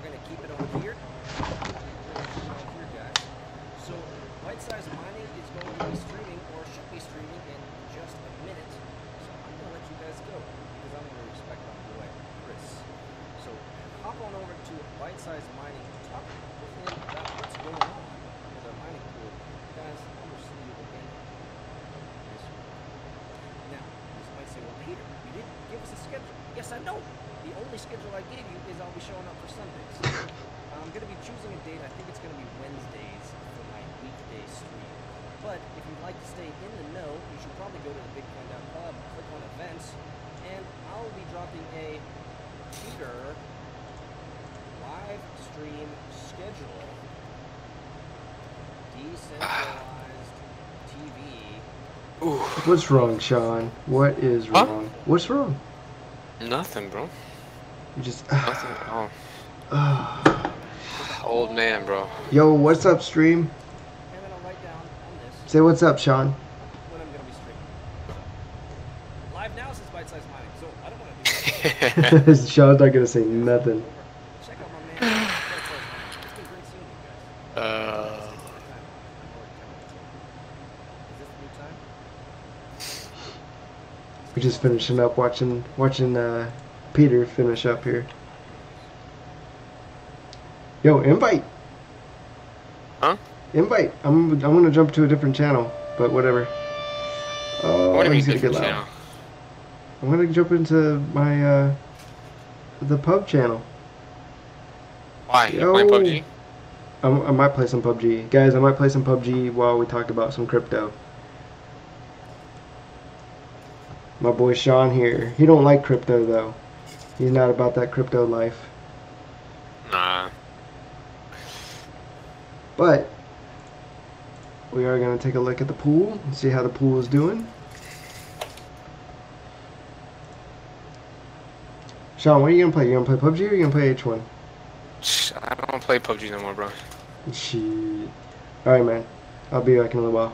going to keep it on here. Guys. So, BiteSizeMining is going to be streaming, or should be streaming, in just a minute. So, I'm going to let you guys go, because I'm going to respect my boy, Chris. So, hop on over to BiteSizeMining and talk with him about what's going on with our mining pool. Guys, I'm going to see you again this week. Now, you might say, well, Peter, you didn't give us a schedule. Yes, I know. The only schedule I gave you is I'll be showing up for Sundays. I'm going to be choosing a date. I think it's going to be Wednesdays for my weekday stream. But if you'd like to stay in the know, you should probably go to the Bitcoin.pub, click on events, and I'll be dropping a Peter live stream schedule, decentralized TV. Ooh. What's wrong, Sean? What is wrong? What's wrong? Nothing, bro. You just Nothing at all. Old man, bro. Yo, what's up, stream? And then I'll write down on this Say what's up, Sean. when I'm going to be streaming. So, live now says BiteSizeMining, so I don't want to do that. Sean's not gonna say nothing. Check out my man. BiteSizeMining. It's been great seeing you guys. Is this the new time? We're just finishing up watching Peter finish up here. Yo, invite. Huh? Invite. I'm gonna jump to a different channel, but whatever. Oh, What do you mean he's gonna get different loud. channel? I'm gonna jump into my the pub channel. Why? You Yo. playing PUBG? I might play some PUBG, guys. I might play some PUBG while we talk about some crypto. My boy Sean here. He don't like crypto though. He's not about that crypto life. Nah. But we are gonna take a look at the pool and see how the pool is doing. Sean, what are you gonna play? You gonna play PUBG or you gonna play H1? I don't play PUBG no more, bro. Shit. Alright, man. I'll be back in a little while.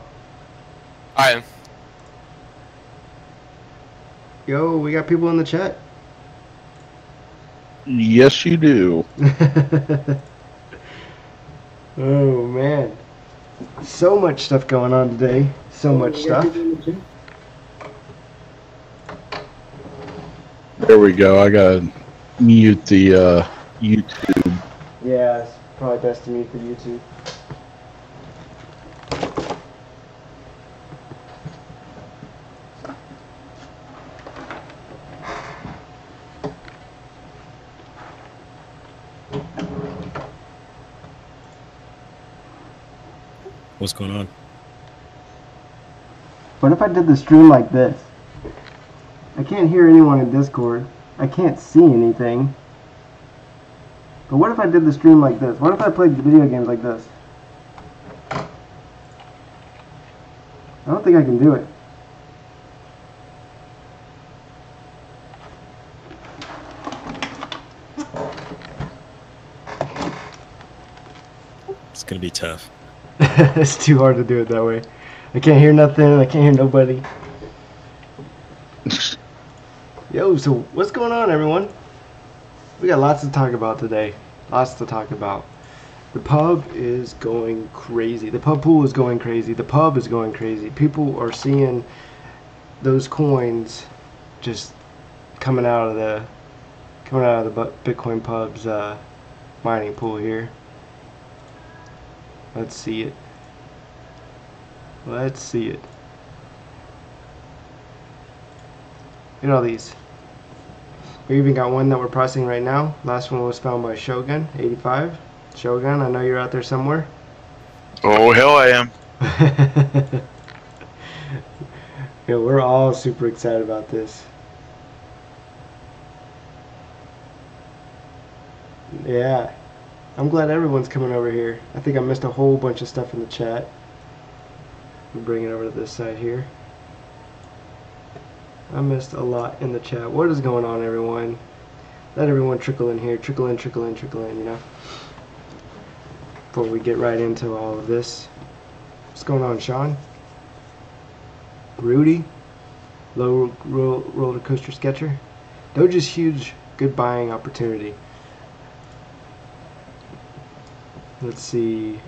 Alright. Yo, we got people in the chat. Yes, you do. Oh, man. So much stuff going on today. So much stuff. There we go. I gotta mute the YouTube. Yeah, it's probably best to mute the YouTube. What's going on? What if I did the stream like this? I can't hear anyone in Discord. I can't see anything. But what if I did the stream like this? What if I played video games like this? I don't think I can do it. It's gonna be tough. It's too hard to do it that way. I can't hear nothing. I can't hear nobody. Yo, so what's going on, everyone? We got lots to talk about today. Lots to talk about. The pub is going crazy. The pub pool is going crazy. The pub is going crazy. People are seeing those coins just coming out of the Bitcoin pub's mining pool here. Let's see it. Let's see it. Look at all these. We even got one that we're processing right now. Last one was found by Shogun 85. Shogun, I know you're out there somewhere. Oh, hell I am. Yeah, we're all super excited about this. Yeah. I'm glad everyone's coming over here. I think I missed a whole bunch of stuff in the chat. We'll bring it over to this side here. I missed a lot in the chat. What is going on, everyone? Let everyone trickle in here. Trickle in, trickle in, trickle in, you know? Before we get right into all of this. What's going on, Sean? Rudy? Low roller coaster sketcher? Doge is huge. Good buying opportunity. Let's see.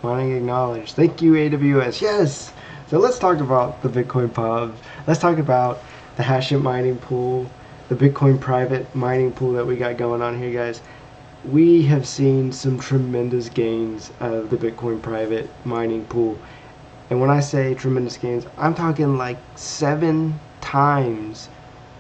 Mining acknowledged. Thank you, AWS. Yes. So let's talk about the Bitcoin pub. Let's talk about the HashIt mining pool, the Bitcoin private mining pool that we got going on here, guys. We have seen some tremendous gains of the Bitcoin private mining pool. And when I say tremendous gains, I'm talking like 7 times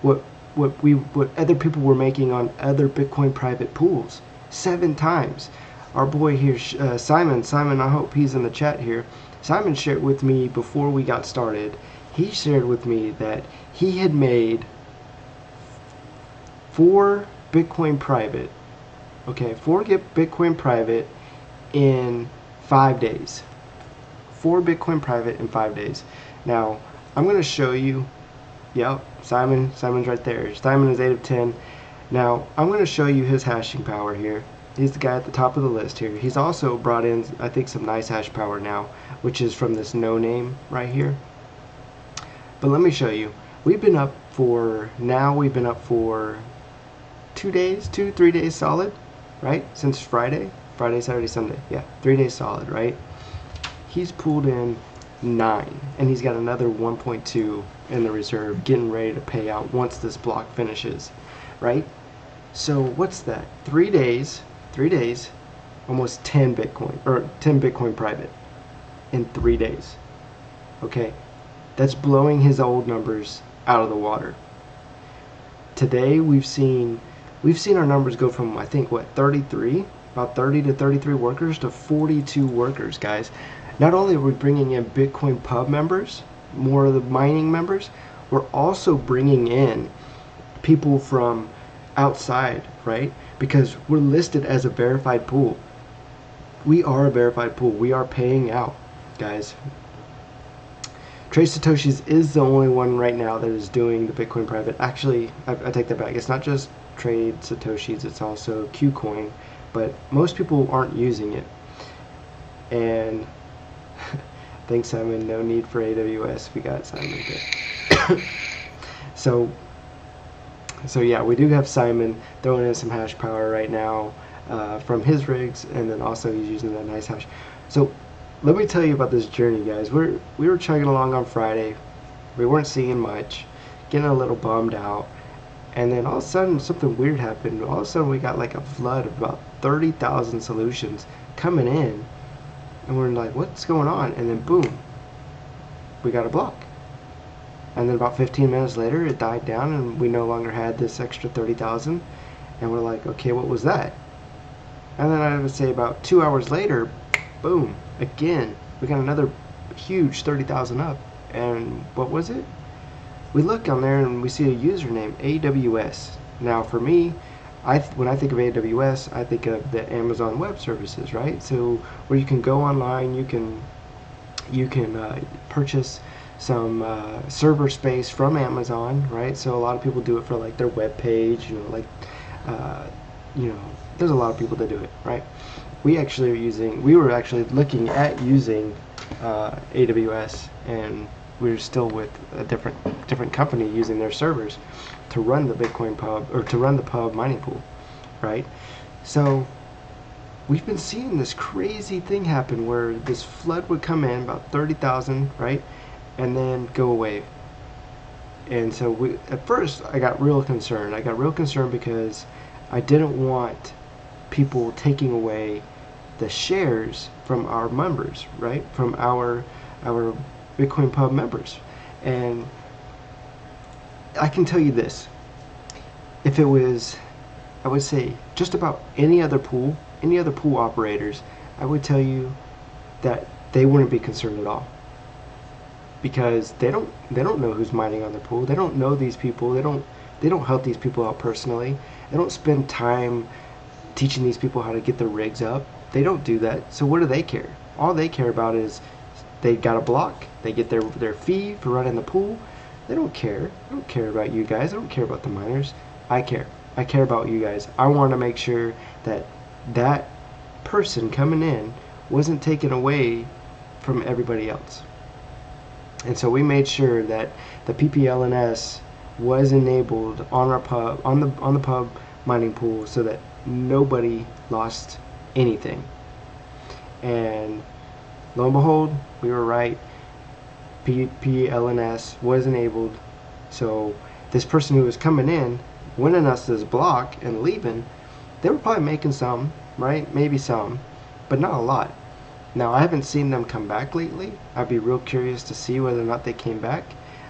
what other people were making on other Bitcoin private pools. 7 times. Our boy here, Simon, I hope he's in the chat here. Simon shared with me before we got started. He shared with me that he had made 4 Bitcoin private. Okay, 4 Bitcoin private in 5 days. 4 Bitcoin private in 5 days. Now, I'm going to show you. Yep, Simon's right there. Simon is 8 of 10. Now, I'm going to show you his hashing power here. He's the guy at the top of the list here. He's also brought in, I think, some nice hash power now, which is from this no name right here. But let me show you. We've been up for 2 days, 3 days solid, right? Since Friday, Saturday, Sunday. Yeah, 3 days solid, right? He's pulled in 9, and he's got another 1.2 in the reserve, getting ready to pay out once this block finishes, right? So what's that? 3 days, almost 10 Bitcoin, or 10 Bitcoin private in 3 days. Okay, that's blowing his old numbers out of the water. Today we've seen our numbers go from, I think, what, 33, about 30 to 33 workers to 42 workers, guys. Not only are we bringing in Bitcoin pub members, more of the mining members, we're also bringing in people from outside, right? Because we're listed as a verified pool. We are a verified pool. We are paying out, guys. Trade Satoshis is the only one right now that is doing the Bitcoin private. Actually, I take that back. It's not just Trade Satoshis, it's also Qcoin, but most people aren't using it. And thanks, Simon. No need for AWS. We got Simon here. So yeah, we do have Simon throwing in some hash power right now from his rigs, and then also he's using that nice hash. So let me tell you about this journey, guys. We were chugging along on Friday. We weren't seeing much, getting a little bummed out, and then all of a sudden something weird happened. All of a sudden we got like a flood of about 30,000 solutions coming in, and we're like, what's going on? And then boom, we got a block. And then about 15 minutes later, it died down, and we no longer had this extra 30,000. And we're like, okay, what was that? And then I would say about 2 hours later, boom, again, we got another huge 30,000 up. And what was it? We look on there and we see a username, AWS. Now, for me, when I think of AWS, I think of the Amazon Web Services, right? So where you can go online, you can purchase some server space from Amazon, right? So a lot of people do it for like their web page, there's a lot of people that do it, right? We were actually looking at using AWS, and we're still with a different company using their servers to run the Bitcoin pub, or to run the pub mining pool, right? So we've been seeing this crazy thing happen where this flood would come in, about 30,000, right? And then go away. And so at first I got real concerned. Because I didn't want people taking away the shares from our members, right? From our Bitcoin pub members. And I can tell you this. If it was, I would say, just about any other pool operators, I would tell you that they wouldn't be concerned at all. Because they don't know who's mining on their pool. They don't know these people. They don't help these people out personally. They don't spend time teaching these people how to get their rigs up. They don't do that. So what do they care? All they care about is they got a block. They get their fee for running the pool. They don't care. I don't care about you guys. I don't care about the miners. I care. I care about you guys. I want to make sure that that person coming in wasn't taken away from everybody else. And so we made sure that the PPLNS was enabled on our pub, on the pub mining pool, so that nobody lost anything. And lo and behold, we were right. PLNS was enabled. So this person who was coming in, winning us this block and leaving, they were probably making some, right? Maybe some, but not a lot. Now, I haven't seen them come back lately. I'd be real curious to see whether or not they came back.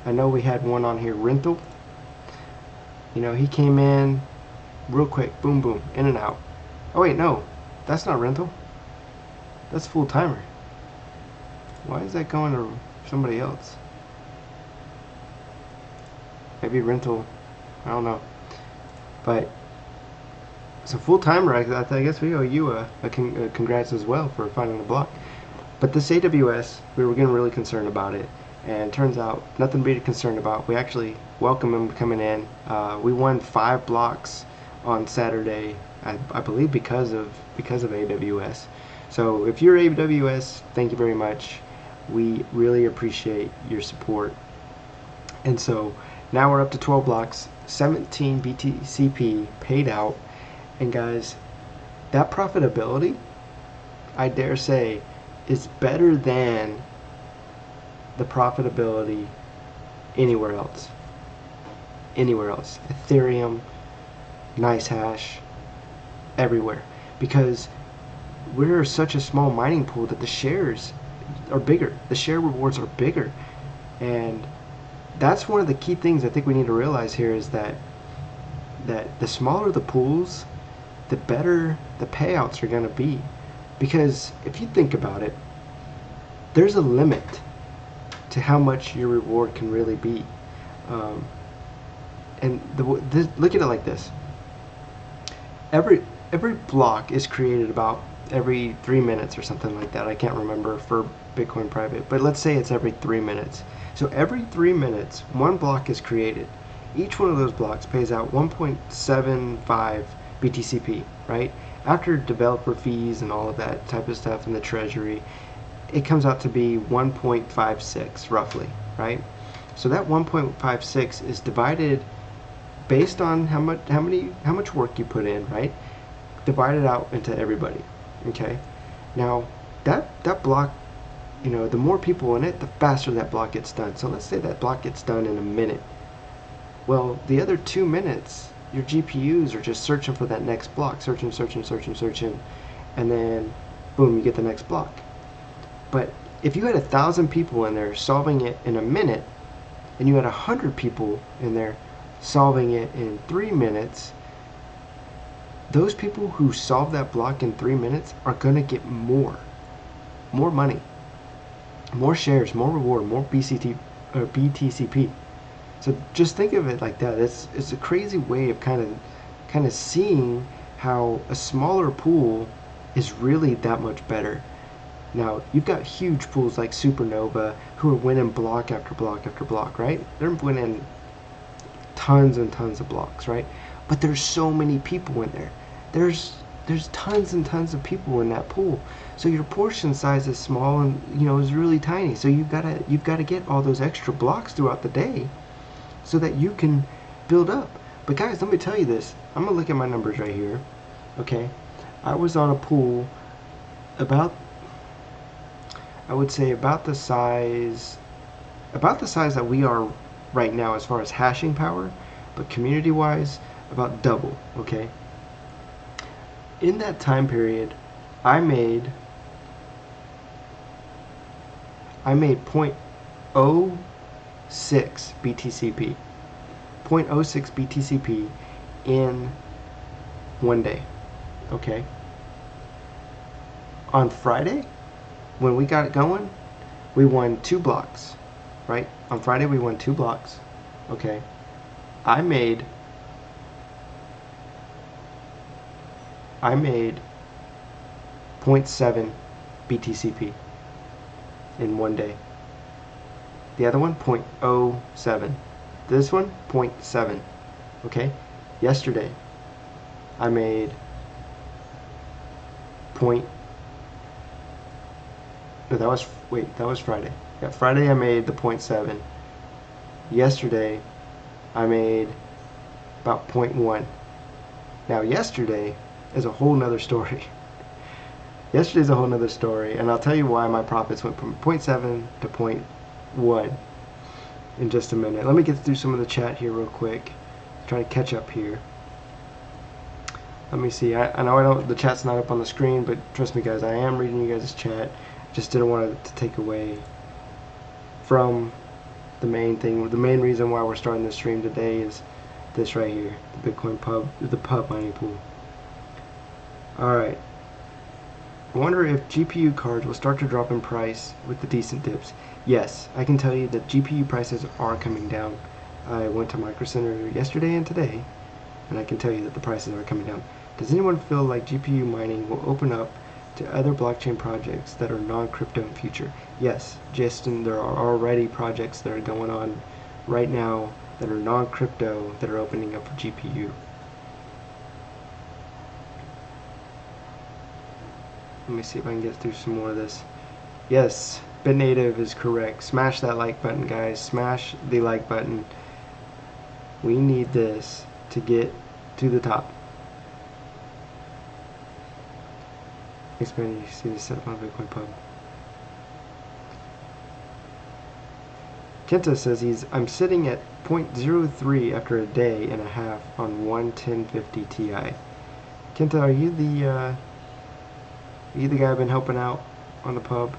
I know we had one on here, Rental. You know, he came in real quick, boom, boom, in and out. Oh wait, no, that's not Rental. That's full timer. Why is that going to somebody else? Maybe Rental, I don't know. But so full timer, I guess we owe you a congrats as well for finding the block. But this AWS, we were getting really concerned about it, and turns out nothing to be concerned about. We actually welcome him coming in. We won 5 blocks on Saturday, I believe because of AWS. So if you're AWS, thank you very much. We really appreciate your support. And so now we're up to 12 blocks, 17 BTCP paid out. And guys, that profitability, I dare say, is better than the profitability anywhere else. Anywhere else. Ethereum, NiceHash, everywhere. Because we're such a small mining pool that the shares are bigger. The share rewards are bigger. And that's one of the key things I think we need to realize here is that the smaller the pools, the better the payouts are going to be. Because if you think about it, there's a limit to how much your reward can really be. And look at it like this. Every block is created about every 3 minutes or something like that. I can't remember for Bitcoin private, but let's say it's every 3 minutes. So every 3 minutes, one block is created. Each one of those blocks pays out 1.75 BTCP, right? After developer fees and all of that type of stuff in the treasury, it comes out to be 1.56 roughly, right? So that 1.56 is divided based on how much work you put in, right? Divided out into everybody. Okay. Now that block, you know, the more people in it, the faster that block gets done. So let's say that block gets done in a minute. Well, the other 2 minutes, your GPUs are just searching for that next block, searching, and then boom, you get the next block. But if you had 1,000 people in there solving it in a minute, and you had 100 people in there solving it in 3 minutes, those people who solve that block in 3 minutes are going to get more money, more shares, more reward, more BTCP. So just think of it like that. It's a crazy way of kind of seeing how a smaller pool is really that much better. Now, you've got huge pools like Supernova who are winning block after block after block, right? They're winning tons and tons of blocks, right? But there's so many people in there. There's tons and tons of people in that pool. So your portion size is small and, you know, is really tiny. So you've got to get all those extra blocks throughout the day so that you can build up. But guys, let me tell you this. I'm going to look at my numbers right here. Okay? I was on a pool about, I would say about the size that we are right now as far as hashing power, but community wise about double. Okay, in that time period I made 0.06 BTCP 0.06 BTCP in one day. Okay, on Friday when we got it going, we won 2 blocks, right? On Friday we won 2 blocks. Okay, I made 0.7 BTCP in one day. The other one 0.07. This one 0.7. Okay, yesterday I made that was Friday. Yeah, Friday I made the 0.7. Yesterday I made about 0.1. Now yesterday is a whole nother story. Yesterday's a whole nother story, and I'll tell you why my profits went from 0.7 to 0.1 in just a minute. Let me get through some of the chat here real quick. Try to catch up here. Let me see. I know the chat's not up on the screen, but trust me guys, I am reading you guys' chat. Just didn't want it to take away from the main thing. The main reason why we're starting this stream today is this right here, the Bitcoin pub, the pub mining pool. Alright. I wonder if GPU cards will start to drop in price with the decent dips. Yes, I can tell you that GPU prices are coming down. I went to Micro Center yesterday and today, and I can tell you that the prices are coming down. Does anyone feel like GPU mining will open up to other blockchain projects that are non-crypto in future? Yes, Justin, there are already projects that are going on right now that are non-crypto that are opening up for GPU. Let me see if I can get through some more of this. Yes, BitNative is correct. Smash that like button, guys. Smash the like button. We need this to get to the top. Expand, you see the set up on Bitcoin Pub. Kenta says I'm sitting at 0.03 after a day and a half on 11050 Ti. Kenta, are you the guy I've been helping out on the pub?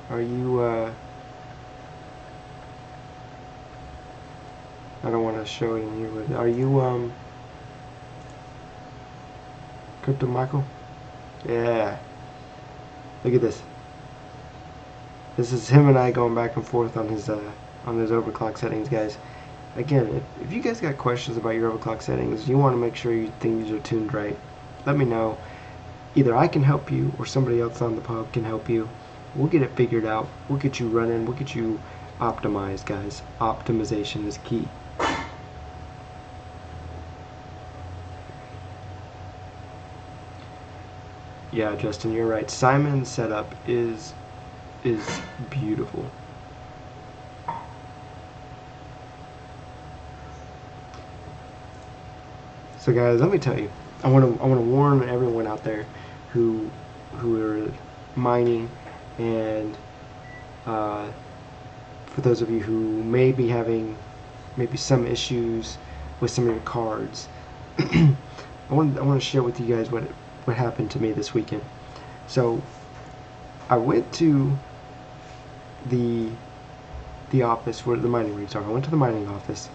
Are you I don't want to show it in here, but are you Crypto Michael? Yeah. Look at this. This is him and I going back and forth on his overclock settings, guys. Again, if you guys got questions about your overclock settings, you want to make sure things are tuned right, let me know. Either I can help you or somebody else on the pub can help you. We'll get it figured out. We'll get you running. We'll get you optimized, guys. Optimization is key. Yeah, Justin, you're right. Simon's setup is beautiful. So guys, let me tell you, I want to warn everyone out there who are mining, and for those of you who may be having maybe some issues with some of your cards, I want to share with you guys what happened to me this weekend. So I went to the office where the mining rigs are. I went to the mining office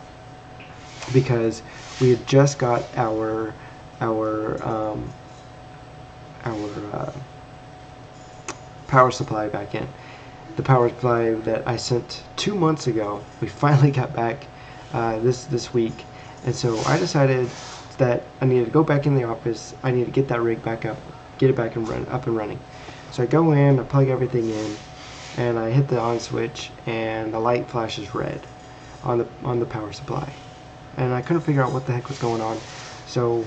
because we had just got our power supply back in. The power supply that I sent 2 months ago, we finally got back this week, and so I decided that I needed to go back in the office. I need to get that rig back up, get it back up and running. So I go in, I plug everything in, and I hit the on switch, and the light flashes red on the power supply, and I couldn't figure out what the heck was going on. So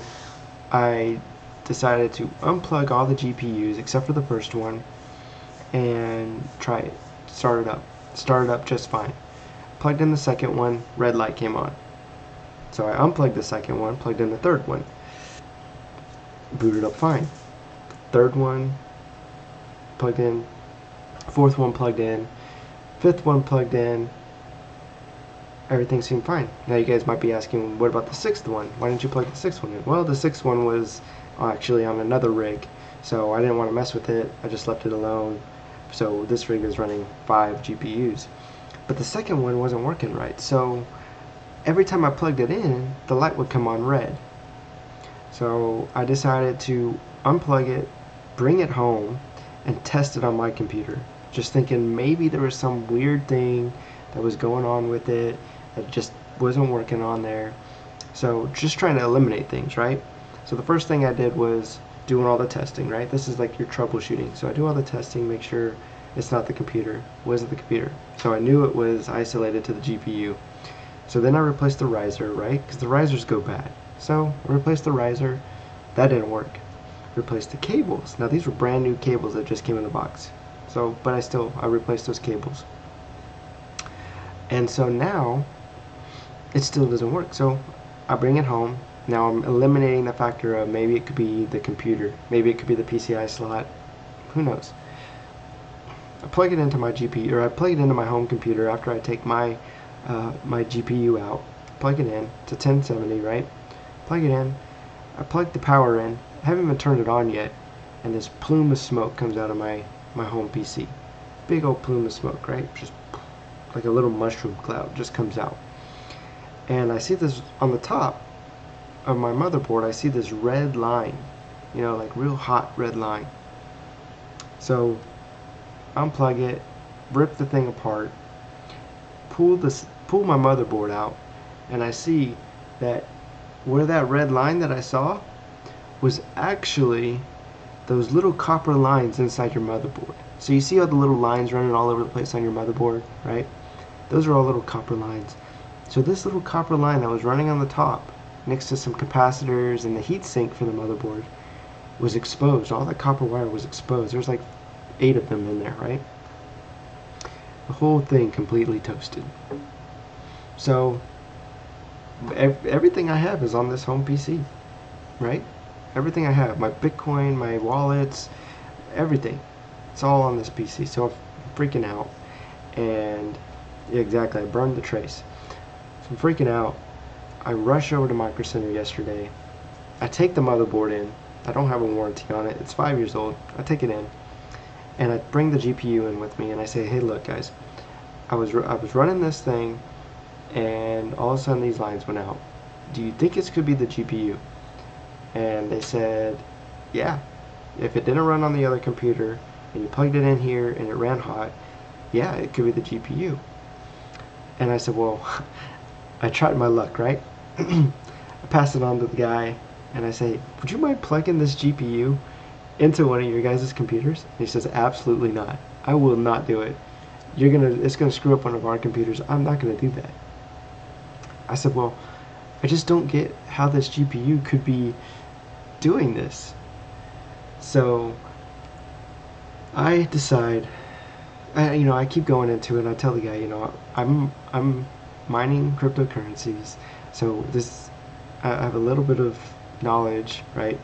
I decided to unplug all the GPUs except for the first one and try it. Started up just fine. Plugged in the second one, red light came on. So I unplugged the second one, plugged in the third one, booted up fine. Third one plugged in, fourth one plugged in, fifth one plugged in. Everything seemed fine. Now you guys might be asking, what about the sixth one? Why didn't you plug the sixth one in? Well, the sixth one was actually on another rig, so I didn't want to mess with it. I just left it alone. So this rig is running 5 GPUs. But the second one wasn't working right, so every time I plugged it in, the light would come on red. So I decided to unplug it, bring it home, and test it on my computer. Just thinking maybe there was some weird thing that was going on with it that just wasn't working on there. So just trying to eliminate things, right? So the first thing I did was doing all the testing, right? This is like your troubleshooting. So I do all the testing, make sure it's not the computer. It wasn't the computer. So I knew it was isolated to the GPU. So then I replaced the riser, right? Because the risers go bad. So I replaced the riser. That didn't work. Replaced the cables. Now these were brand new cables that just came in the box. So, but I replaced those cables. And so now it still doesn't work. So I bring it home, Now I'm eliminating the factor of maybe it could be the computer, maybe it could be the PCI slot, who knows. I plug it into my GPU, or I plug it into my home computer after I take my my GPU out, plug it in to 1070, right? Plug it in, I plug the power in, I haven't even turned it on yet, and this plume of smoke comes out of my home PC. Big old plume of smoke, right? Just like a little mushroom cloud just comes out. And I see this on the top of my motherboard, I see this red line, you know, like real hot red line. So unplug it, rip the thing apart, pull my motherboard out, and I see that where that red line that I saw was actually those little copper lines inside your motherboard. So you see all the little lines running all over the place on your motherboard, right? Those are all little copper lines. So this little copper line that was running on the top next to some capacitors and the heat sink for the motherboard was exposed. All that copper wire was exposed. There's like 8 of them in there, right? The whole thing completely toasted. So everything I have is on this home PC, right? Everything I have, my Bitcoin, my wallets, everything, it's all on this PC. So I'm freaking out, and yeah, exactly, I burned the trace. So I'm freaking out. I rush over to Micro Center yesterday. I take the motherboard in. I don't have a warranty on it. It's 5 years old. I take it in, and I bring the GPU in with me, and I say, hey, look, guys, I was running this thing, and all of a sudden these lines went out. Do you think it could be the GPU? And they said, yeah. If it didn't run on the other computer, and you plugged it in here, and it ran hot, yeah, it could be the GPU. And I said, well, I tried my luck, right? I passed it on to the guy, and I say, would you mind plugging this GPU into one of your guys' computers? And he says, absolutely not. I will not do it. It's gonna screw up one of our computers. I'm not gonna do that. I said, well, I just don't get how this GPU could be doing this. So I decide, I keep going into it, and I tell the guy, I'm mining cryptocurrencies, so I have a little bit of knowledge, right,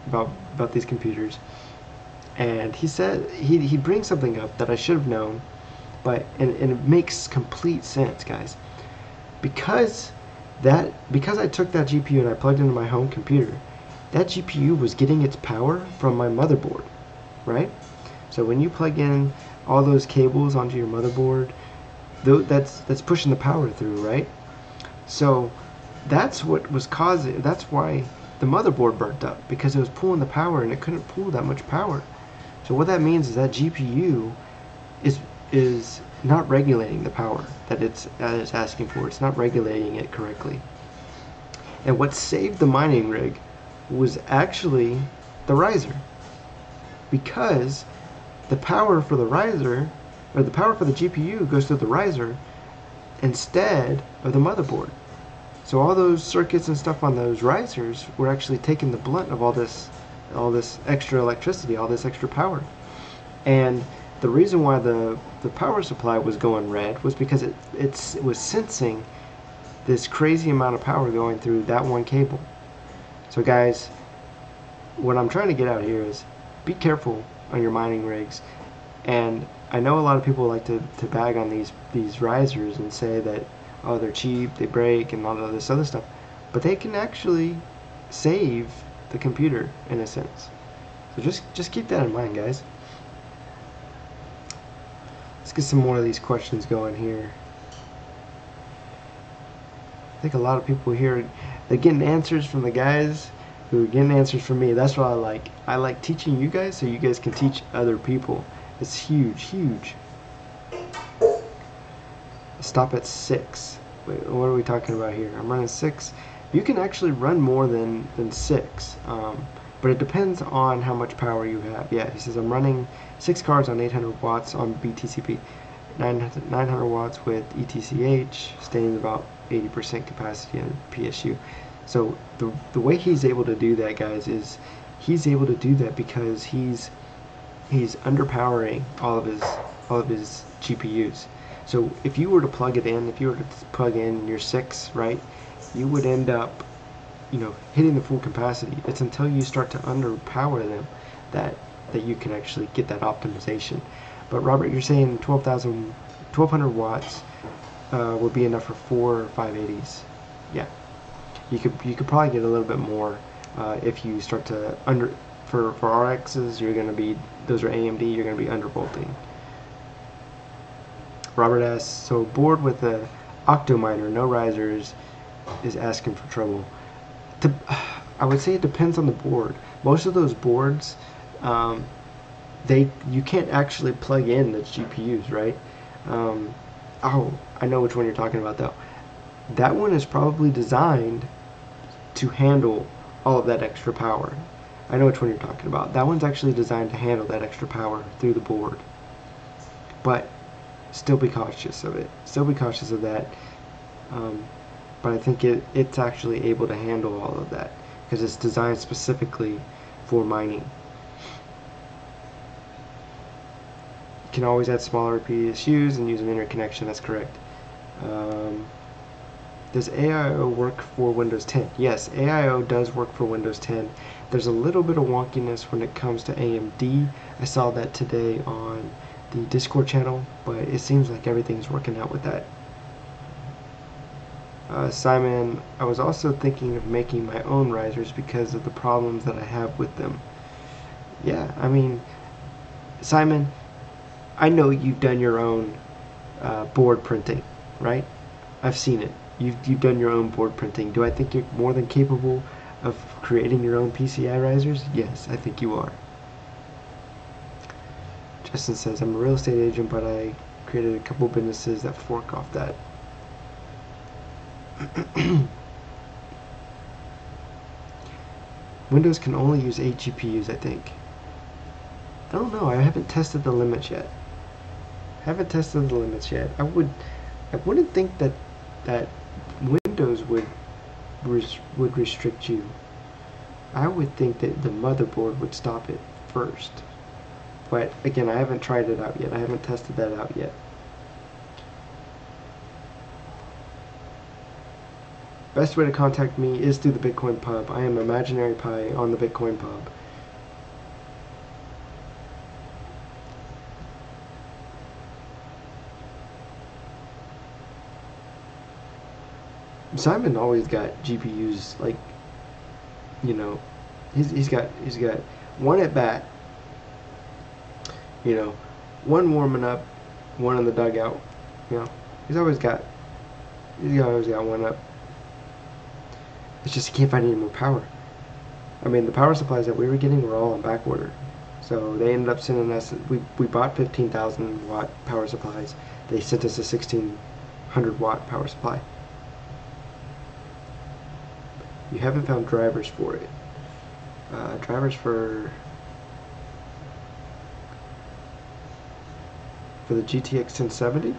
about these computers. And he said, he brings something up that I should have known, but and it makes complete sense, guys. Because I took that GPU and I plugged it into my home computer, that GPU was getting its power from my motherboard, right? So when you plug in all those cables onto your motherboard, that's pushing the power through, right? So that's what was causing, that's why the motherboard burnt up, because it was pulling the power and it couldn't pull that much power. So what that means is that GPU is not regulating the power that it's asking for. It's not regulating it correctly. And what saved the mining rig was actually the riser, because the power for the riser, or the power for the GPU, goes through the riser instead of the motherboard. So all those circuits and stuff on those risers were actually taking the brunt of all this extra electricity, all this extra power. And the reason why the power supply was going red was because it was sensing this crazy amount of power going through that one cable. So guys, what I'm trying to get out here is be careful on your mining rigs. And I know a lot of people like to bag on these risers and say that, oh, they're cheap, they break, and all of this other stuff, but they can actually save the computer in a sense. So just keep that in mind, guys. Let's get some more of these questions going here. I think a lot of people here, they're getting answers from the guys who are getting answers from me. That's what I like. I like teaching you guys so you guys can teach other people. It's huge, huge. Stop at 6. Wait, what are we talking about here? I'm running 6. You can actually run more than 6, but it depends on how much power you have. Yeah, he says I'm running 6 cards on 800 watts on BTCP, 900 watts with ETCH, staying about 80% capacity in PSU. So the way he's able to do that, guys, is he's able to do that because he's underpowering all of his GPUs. So if you were to plug it in, if you were to plug in your 6, right, you would end up hitting the full capacity. It's until you start to underpower them that you can actually get that optimization. But Robert, you're saying 1200 watts would be enough for 4 580s. Yeah, you could probably get a little bit more if you start to for RXs. You're going to be, those are AMD, you're going to be undervolting. Robert asks, so board with a octominer, no risers, is asking for trouble. I would say it depends on the board. Most of those boards, you can't actually plug in the GPUs, right? Oh, I know which one you're talking about though. That one is probably designed to handle all of that extra power. I know which one you're talking about. That one's actually designed to handle that extra power through the board. But still be cautious of it. Still be cautious of that. But I think it's actually able to handle all of that because it's designed specifically for mining. You can always add smaller PSUs and use an interconnection. That's correct. Does AIO work for Windows 10? Yes, AIO does work for Windows 10. There's a little bit of wonkiness when it comes to AMD. I saw that today on the Discord channel, but it seems like everything's working out with that. Simon, I was also thinking of making my own risers because of the problems that I have with them. Yeah, I mean, Simon, I know you've done your own board printing, right? I've seen it. You've done your own board printing. Do I think you're more than capable of creating your own PCI risers? Yes, I think you are. Justin says, I'm a real estate agent, but I created a couple businesses that fork off that. Windows can only use 8 GPUs, I think. I don't know. I haven't tested the limits yet. I wouldn't think that Windows would restrict you. I would think that the motherboard would stop it first. But again, I haven't tried it out yet. I haven't tested that out yet. Best way to contact me is through the Bitcoin Pub. I am ImaginaryPi on the Bitcoin Pub. Simon always got GPUs, like, he's got one at bat, one warming up, one in the dugout. He's always got one up. It's just he can't find any more power. I mean, the power supplies that we were getting were all on back order. So they ended up sending us, we bought 15,000 watt power supplies. They sent us a 1,600 watt power supply. You haven't found drivers for it. Drivers for the GTX 1070?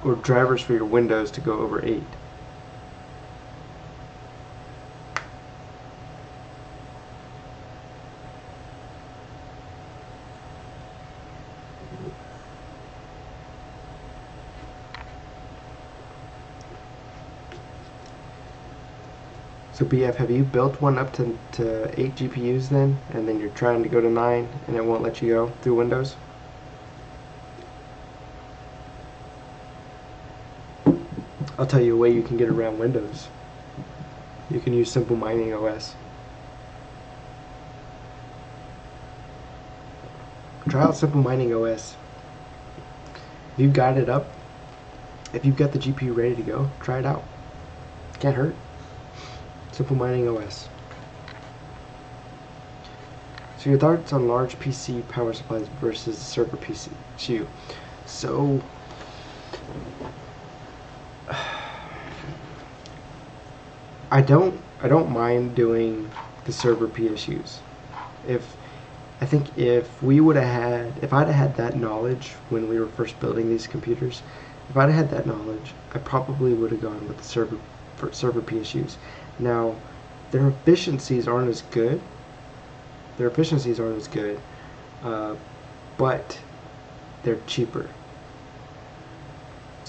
Or drivers for your Windows to go over 8? So BF, have you built one up to 8 GPUs then, and then you're trying to go to 9 and it won't let you go through Windows? I'll tell you a way you can get around Windows. You can use Simple Mining OS. Try out Simple Mining OS. If you've got it up, if you've got the GPU ready to go, try it out. Can't hurt. Simple Mining OS. So your thoughts on large PC power supplies versus server PSU. So I don't mind doing the server PSUs. I think if I'd have had that knowledge when we were first building these computers, if I'd have had that knowledge, I probably would have gone with the server PSUs. Now, their efficiencies aren't as good. But they're cheaper.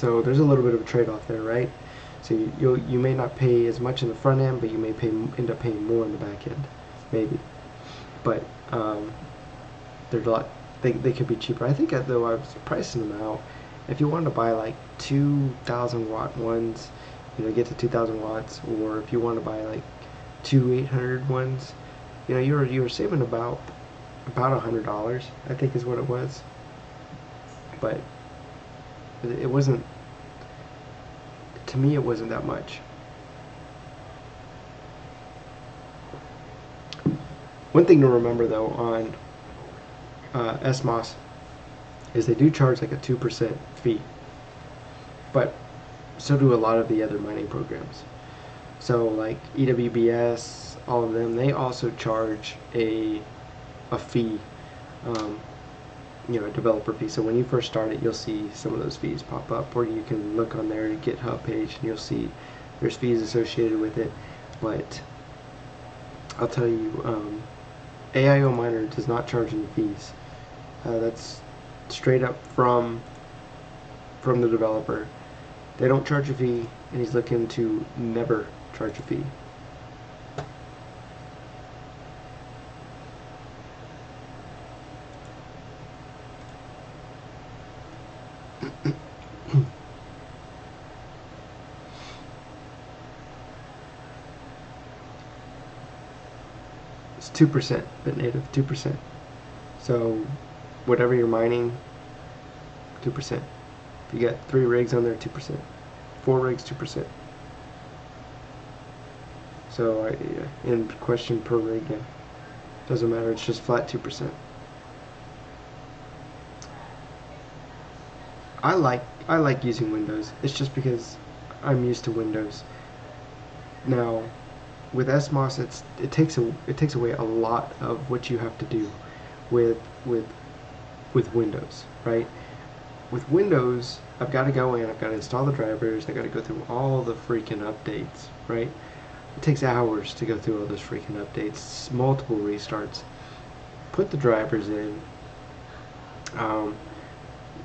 So there's a little bit of a trade-off there, right? So you may not pay as much in the front end, but you may end up paying more in the back end, maybe. But they're a lot. They could be cheaper. I think though I was pricing them out. If you wanted to buy like 2,000 watt ones, get to 2,000 watts, or if you want to buy like 800 ones, you were saving about $100. I think is what it was. But it wasn't. To me, it wasn't that much. One thing to remember though on SMOS is they do charge like a 2% fee, but so do a lot of the other mining programs. So like EWBS, all of them, they also charge a fee, a developer fee. So when you first start it, you'll see some of those fees pop up, or you can look on their GitHub page and you'll see there's fees associated with it. But I'll tell you, AIO Miner does not charge any fees. That's straight up from the developer. They don't charge a fee, and he's looking to never charge a fee. It's 2%, bit native, 2%. So whatever you're mining, 2%. If you get 3 rigs on there, 2%. 4 rigs, 2%. So in question per rig, yeah. Doesn't matter, it's just flat 2%. I like using Windows. It's just because I'm used to Windows. Now, with SMOS, it takes away a lot of what you have to do with Windows, right? With Windows, I've got to go in, I've got to install the drivers, I've got to go through all the freaking updates, right? It takes hours to go through all those freaking updates, multiple restarts. Put the drivers in.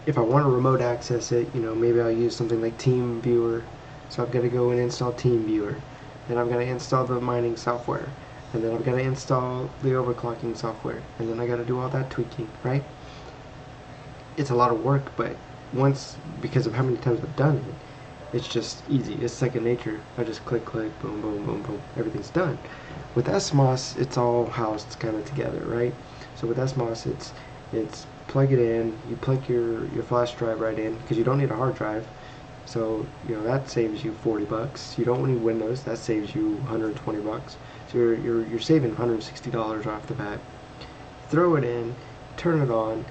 If I want to remote access it, maybe I'll use something like TeamViewer. So I've got to go and install TeamViewer. Then I've got to install the mining software. And then I've got to install the overclocking software. And then I got to do all that tweaking, right? It's a lot of work, but because of how many times I've done it, it's just easy. It's second nature. I just click, boom, boom, boom, boom. Everything's done. With SMOS, it's all housed kind of together, right? So with SMOS, it's plug it in. You plug your flash drive right in because you don't need a hard drive. So that saves you $40. You don't need Windows. That saves you $120. So you're saving $160 off the bat. Throw it in, turn it on,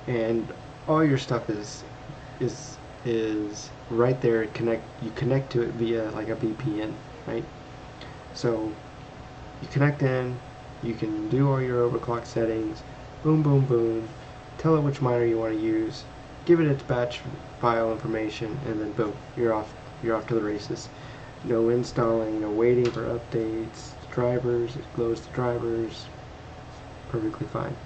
and all your stuff is right there. You connect to it via like a VPN, right? So you connect in, you can do all your overclock settings, boom, boom, boom, tell it which miner you want to use, give it its batch file information, and then boom, you're off to the races. No installing, no waiting for updates, drivers, it loads the drivers, perfectly fine.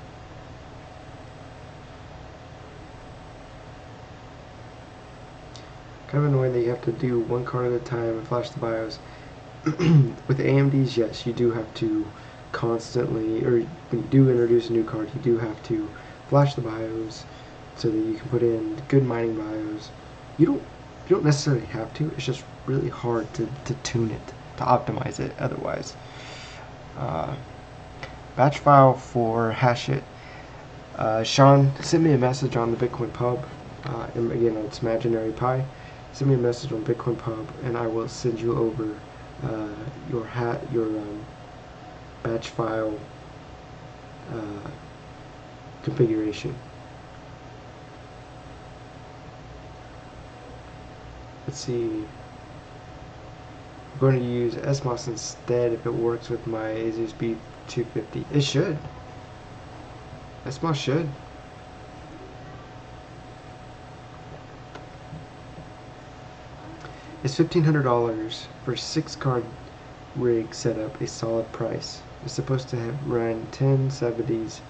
Kind of annoying that you have to do one card at a time and flash the BIOS. With AMDs, yes, you do have to constantly, or when you do introduce a new card, you do have to flash the BIOS so that you can put in good mining BIOS. You don't necessarily have to. It's just really hard to tune it, to optimize it otherwise. Batch file for HashIt. Sean sent me a message on the Bitcoin Pub. And again, it's ImaginaryPi. Send me a message on Bitcoin Pub, and I will send you over your batch file configuration. Let's see. I'm going to use SMOS instead if it works with my Asus B250. It should. SMOS should. It's $1,500 for 6-card rig setup, a solid price. It's supposed to have run 1070s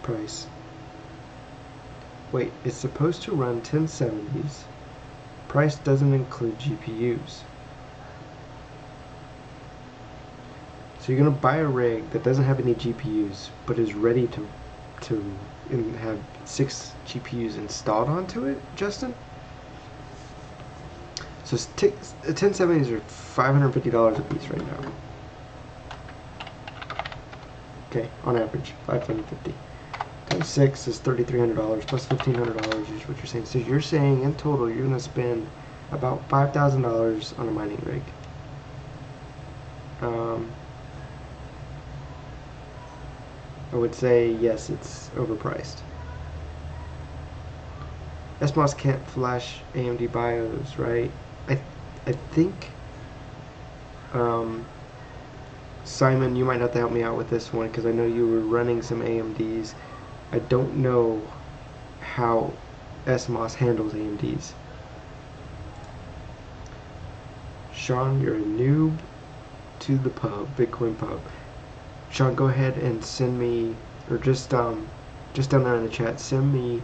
price. Wait, it's supposed to run 1070s Price doesn't include GPUs. So you're going to buy a rig that doesn't have any GPUs, but is ready to have 6 GPUs installed onto it, Justin? So 1070s are $550 a piece right now. Okay, on average, $550. Times 6 is $3,300 plus $1,500 is what you're saying. So you're saying in total you're going to spend about $5,000 on a mining rig. I would say yes, it's overpriced. SMOS can't flash AMD BIOS, right? I think Simon, you might have to help me out with this one because I know you were running some AMDs. I don't know how SMOS handles AMDs. Sean, you're a noob to the pub, Bitcoin pub. Sean, go ahead and send me, or just down there in the chat, send me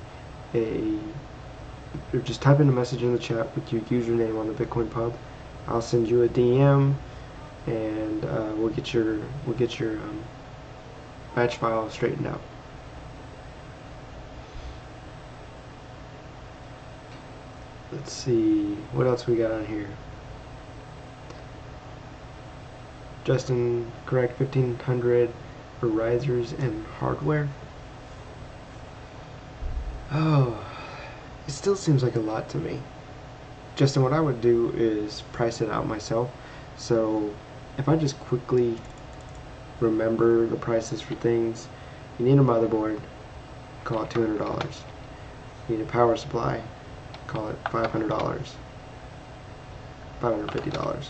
or just type in a message in the chat with your username on the Bitcoin pub. I'll send you a DM, and we'll get your batch file straightened out. Let's see what else we got on here. Justin, correct, 1,500 for risers and hardware. Oh, it still seems like a lot to me. Justin, what I would do is price it out myself. So if I just quickly remember the prices for things, you need a motherboard, call it $200. You need a power supply, call it $500, $550.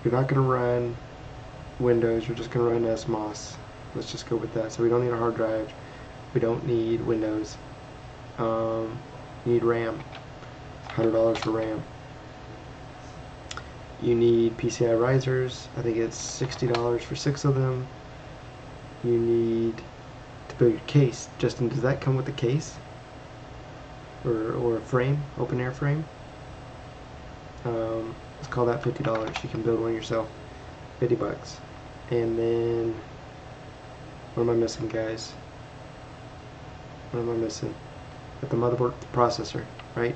You're not going to run Windows, you're just going to run SMOS. Let's just go with that. So we don't need a hard drive, we don't need Windows. You need RAM, $100 for RAM. You need PCI risers, I think it's $60 for 6 of them. You need to build your case. Justin, does that come with a case? Or a frame, open air frame? Let's call that $50. You can build one yourself. $50. And then, what am I missing, guys? What am I missing? Got the motherboard, the processor, right?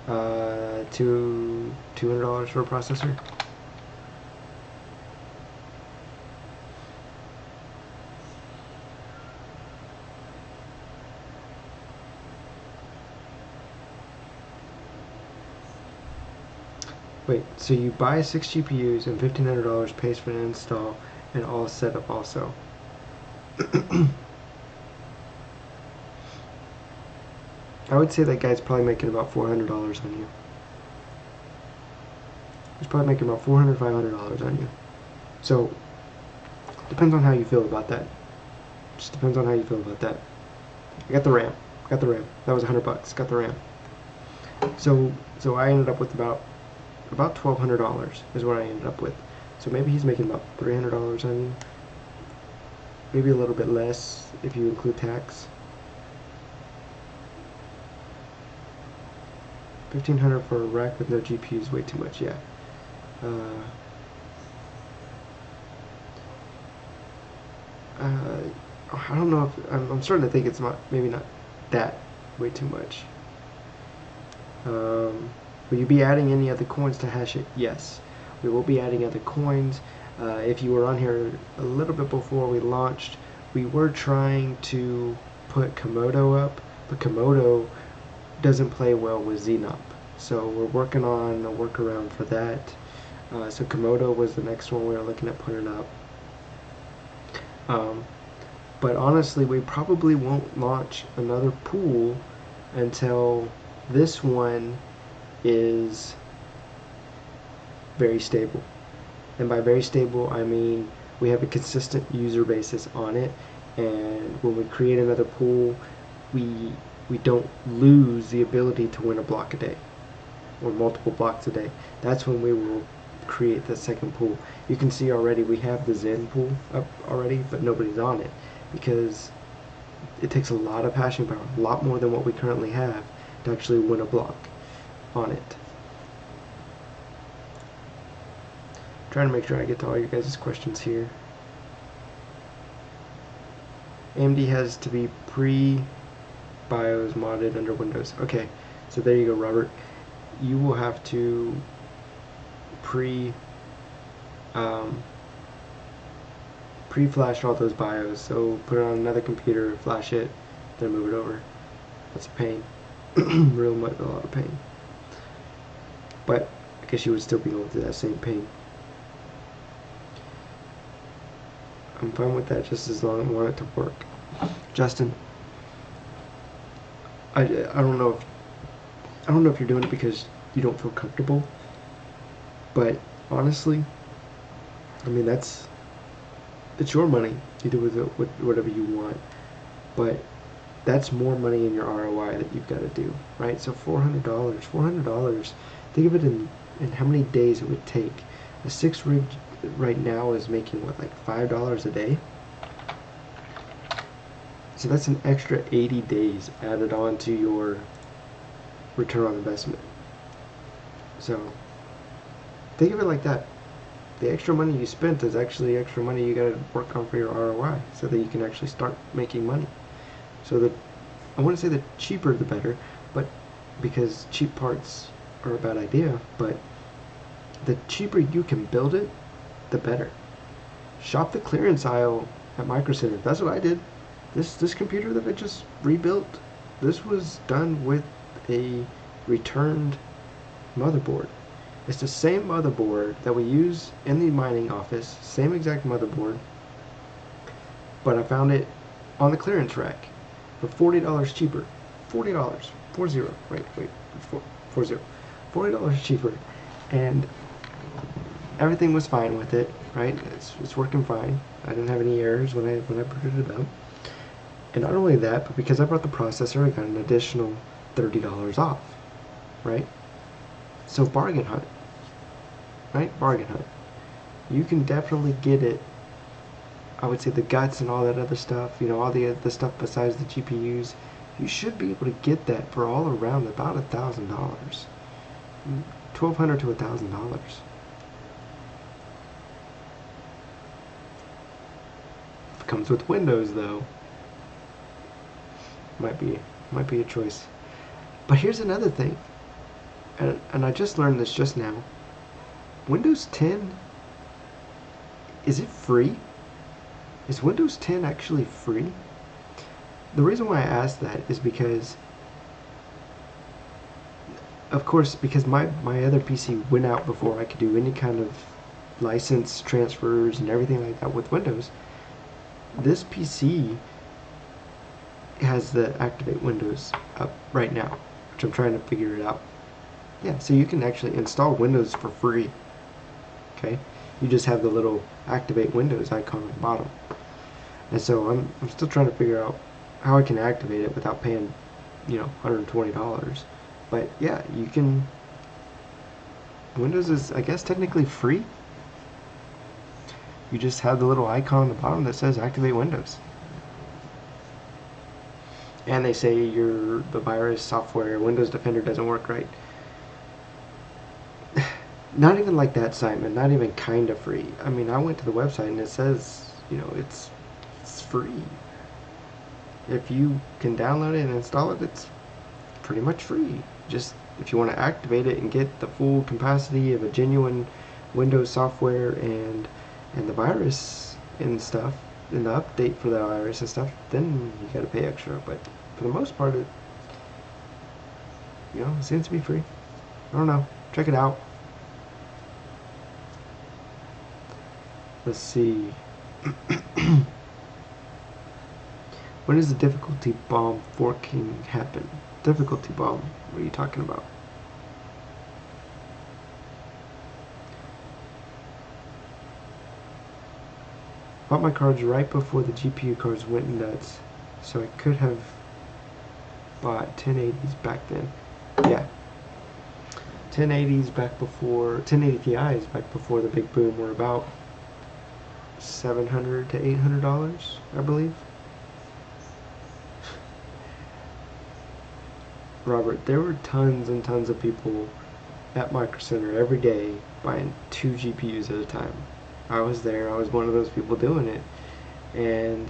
$200 for a processor. Wait, so you buy 6 GPUs and $1,500 pays for an install and all setup also. I would say that guy's probably making about $400 on you. He's probably making about $400, $500 on you. So, depends on how you feel about that. Just depends on how you feel about that. I got the RAM. Got the RAM. That was $100. Got the RAM. So I ended up with about $1,200 is what I ended up with. So maybe he's making about $300 on you. Maybe a little bit less if you include tax. $1,500 for a rack with no GPU is way too much. Yeah. I don't know if I'm starting to think it's maybe not that way too much. Will you be adding any other coins to HashIt? Yes, we will be adding other coins. If you were on here a little bit before we launched, we were trying to put Komodo up, but Komodo doesn't play well with Xenop. So we're working on a workaround for that. So Komodo was the next one we were looking at putting up. But honestly, we probably won't launch another pool until this one is very stable. And by very stable, I mean we have a consistent user basis on it, and when we create another pool, we don't lose the ability to win a block a day or multiple blocks a day. That's when we will create the second pool. You can see already we have the Zen pool up already, but nobody's on it because it takes a lot of hashing power, a lot more than what we currently have, to actually win a block on it. Trying to make sure I get to all your guys' questions here. AMD has to be pre-BIOS modded under Windows. Okay, so there you go, Robert. You will have to pre-flash all those BIOS. So put it on another computer, flash it, then move it over. That's a pain. Real much, a lot of pain. But I guess you would still be going through that same pain. I'm fine with that just as long as I want it to work. Justin, I don't know if you're doing it because you don't feel comfortable, but honestly, I mean it's your money. You do with it whatever you want, but that's more money in your ROI that you've got to do, right? So $400. Think of it in how many days it would take. A 6 rig right now is making what, like $5 a day? So that's an extra 80 days added on to your return on investment. So think of it like that. The extra money you spent is actually extra money you got to work on for your ROI so that you can actually start making money. So that, I want to say the cheaper the better, but because cheap parts are a bad idea, but the cheaper you can build it, the better. Shop the clearance aisle at Micro Center. That's what I did. This computer that I just rebuilt, this was done with a returned motherboard. It's the same motherboard that we use in the mining office, same exact motherboard, but I found it on the clearance rack for $40 cheaper. $40, 40, wait, 40, $40 cheaper, and everything was fine with it, right? It's working fine. I didn't have any errors when I booted it up. And not only that, but because I brought the processor, I got an additional $30 off, right? So bargain hunt, right? Bargain hunt. You can definitely get it. I would say the guts and all that other stuff, you know, all the stuff besides the GPUs, you should be able to get that for all around about $1,000, $1,200 to $1,000. If it comes with Windows, though, might be a choice. But here's another thing, and I just learned this just now. Windows 10, is it free? Is Windows 10 actually free? The reason why I asked that is because, of course, because my other PC went out before I could do any kind of license transfers and everything like that with Windows. This PC has the Activate Windows up right now, which I'm trying to figure it out. Yeah, so you can actually install Windows for free. Okay, you just have the little Activate Windows icon on the bottom, and so I'm still trying to figure out how I can activate it without paying, you know, $120. But yeah, you can. Windows is, I guess, technically free. You just have the little icon on the bottom that says Activate Windows. And they say the virus software, Windows Defender, doesn't work right. Not even like that, Simon. Not even kind of free. I mean, I went to the website and it says, you know, it's free. If you can download it and install it, it's pretty much free. Just if you want to activate it and get the full capacity of a genuine Windows software and the virus and stuff, and the update for the virus and stuff, then you gotta pay extra. But for the most part, it, you know, it seems to be free. I don't know. Check it out. Let's see. When does the difficulty bomb forking happen? Difficulty bomb? What are you talking about? Bought my cards right before the GPU cards went nuts, so I could have bought 1080s back then. Yeah, 1080s back before, 1080 Ti's back before the big boom were about $700 to $800, I believe. Robert, there were tons and tons of people at Micro Center every day buying 2 GPUs at a time. I was there. I was one of those people doing it, and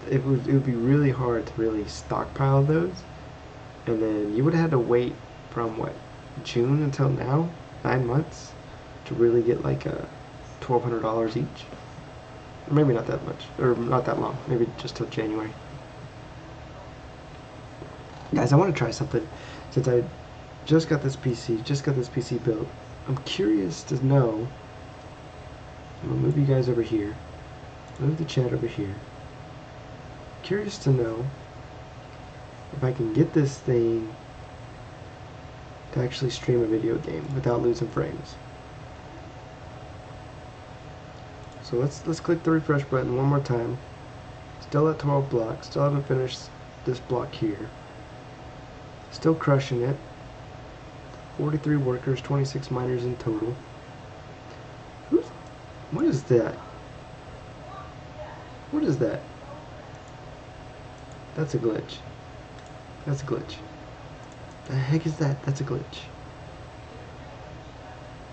it would be really hard to really stockpile those. And then you would have had to wait from what, June until now, 9 months, to really get like $1,200 each. Maybe not that much, or not that long. Maybe just till January. Guys, I want to try something. Since I just got this PC built, I'm curious to know. I'm gonna move you guys over here. Move the chat over here. Curious to know if I can get this thing to actually stream a video game without losing frames. So let's click the refresh button one more time. Still at 12 blocks. Still haven't finished this block here. Still crushing it. 43 workers, 26 miners in total. What is that? What is that? That's a glitch. That's a glitch. The heck is that? That's a glitch.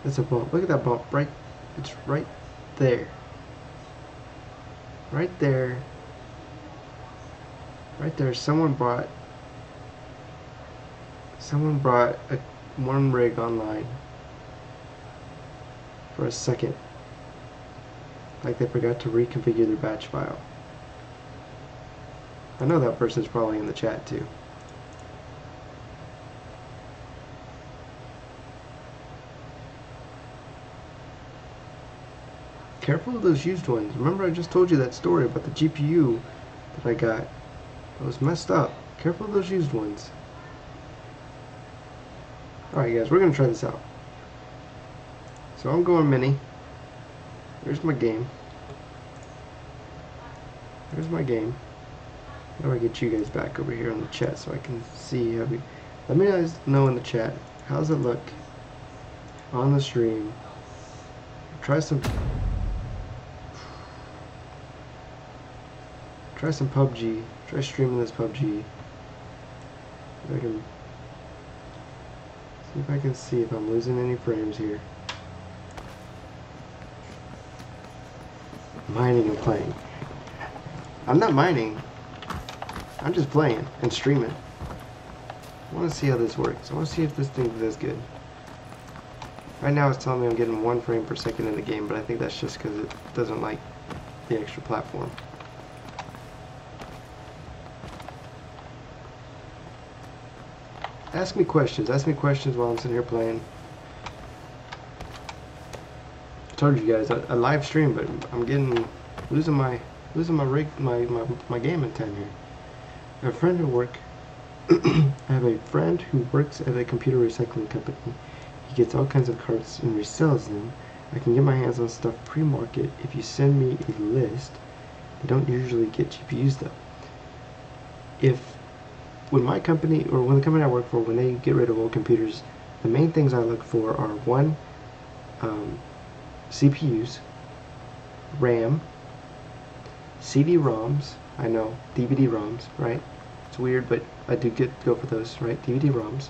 That's a bump. Look at that bump. Right. It's right there. Right there. Right there. Someone brought one rig online for a second. Like they forgot to reconfigure their batch file. I know that person's probably in the chat too. Careful of those used ones. Remember I just told you that story about the GPU that I got that was messed up. Careful of those used ones. Alright guys, we're going to try this out. So I'm going mini. Here's my game. Here's my game. How do I get you guys back over here on the chat so I can see how we... Let me guys know in the chat, how's it look on the stream? Try some PUBG. Try streaming this PUBG. If I can see if I'm losing any frames here. Mining and playing. I'm not mining. I'm just playing and streaming. I want to see how this works. I want to see if this thing does good. Right now it's telling me I'm getting 1 frame per second in the game, but I think that's just because it doesn't like the extra platform. Ask me questions. Ask me questions while I'm sitting here playing. I told you guys I live stream, but I'm losing my gaming time here. I have a friend who I have a friend who works at a computer recycling company. He gets all kinds of carts and resells them. I can get my hands on stuff pre-market if you send me a list. I don't usually get GPUs though. When my company, or when the company I work for, when they get rid of old computers, the main things I look for are 1, CPUs, RAM, CD-ROMs, I know, DVD-ROMs, right? It's weird, but I do go for those, right? DVD-ROMs.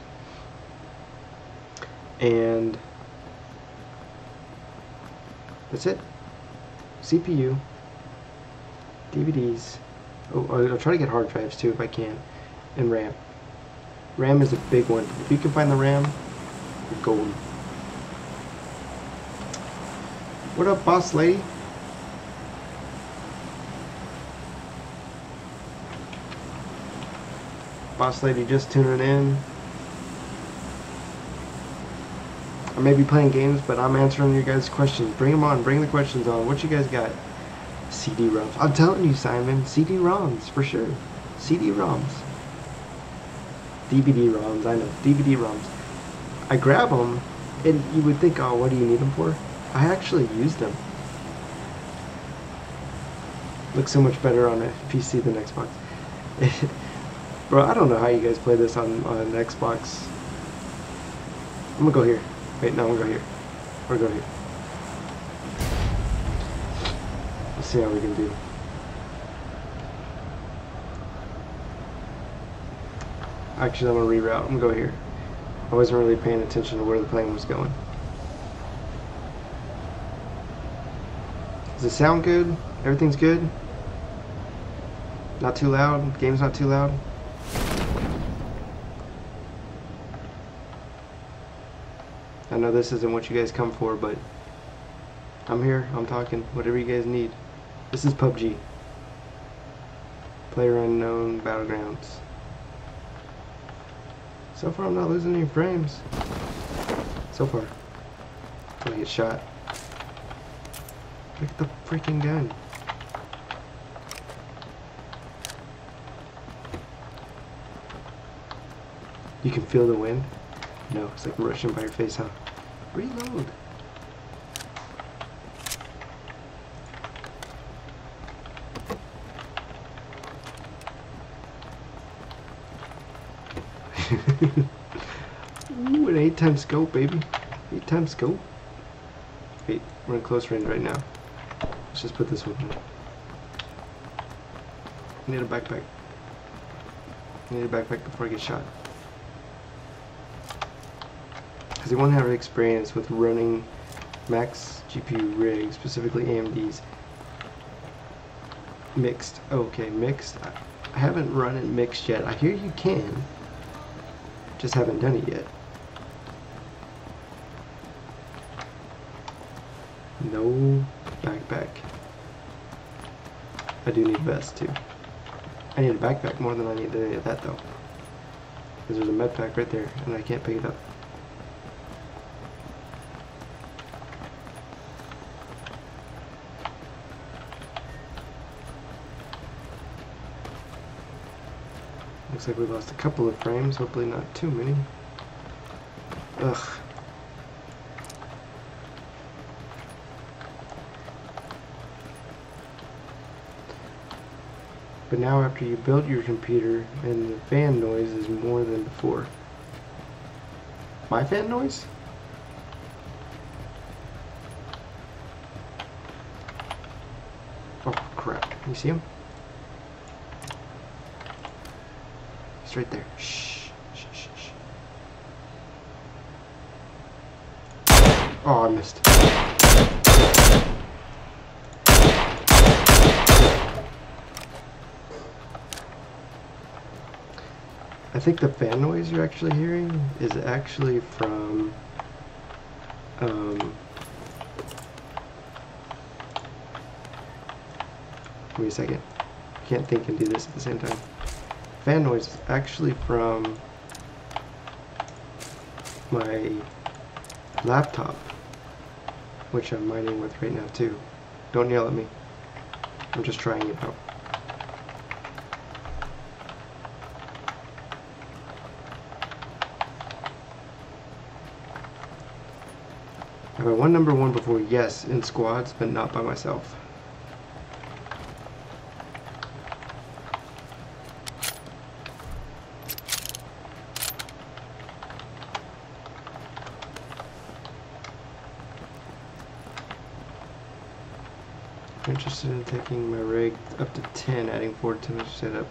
And that's it. CPU, DVDs, I'll try to get hard drives too if I can. And RAM. RAM is a big one. If you can find the RAM, you're golden. What up, boss lady? Boss lady just tuning in. I may be playing games, but I'm answering your guys' questions. Bring them on. Bring the questions on. What you guys got? CD-ROMs. I'm telling you, Simon. CD-ROMs, for sure. CD-ROMs. DVD-ROMs, I know, DVD-ROMs. I grab them, and you would think, oh, what do you need them for? I actually use them. Looks so much better on a PC than Xbox. Bro, I don't know how you guys play this on Xbox. I'm gonna go here. Wait, no, I'm gonna go here. Or go here. Let's see how we can do. Actually, I'm gonna reroute. I'm gonna go here. I wasn't really paying attention to where the plane was going. Does it sound good? Everything's good? Not too loud? Game's not too loud? I know this isn't what you guys come for, but I'm here. I'm talking. Whatever you guys need. This is PUBG. Player unknown battlegrounds. So far, I'm not losing any frames. So far. Until I get shot. Pick the freaking gun. You can feel the wind? No, it's like rushing by your face, huh? Reload. Ooh, an 8x scope, baby. 8x scope. Wait, we're in close range right now. Let's just put this one in. I need a backpack. I need a backpack before I get shot. Because you won't have experience with running max GPU rigs, specifically AMD's. Mixed. Okay, mixed. I haven't run it mixed yet. I hear you can. Just haven't done it yet. No backpack. I do need a vest too. I need a backpack more than I need any of that though. Because there's a med pack right there and I can't pick it up. Looks like we lost a couple of frames, hopefully not too many. Ugh. But now after you built your computer and the fan noise is more than before. My fan noise? Oh crap, you see him? He's right there. Shh, shh, shh, shh. Oh, I missed. I think the fan noise you're actually hearing is actually from give me a second. I can't think and do this at the same time. Fan noise is actually from my laptop, which I'm mining with right now too. Don't yell at me. I'm just trying it out. Have I won #1 before? Yes, in squads, but not by myself. I'm interested in taking my rig up to 10, adding 4 to my setup.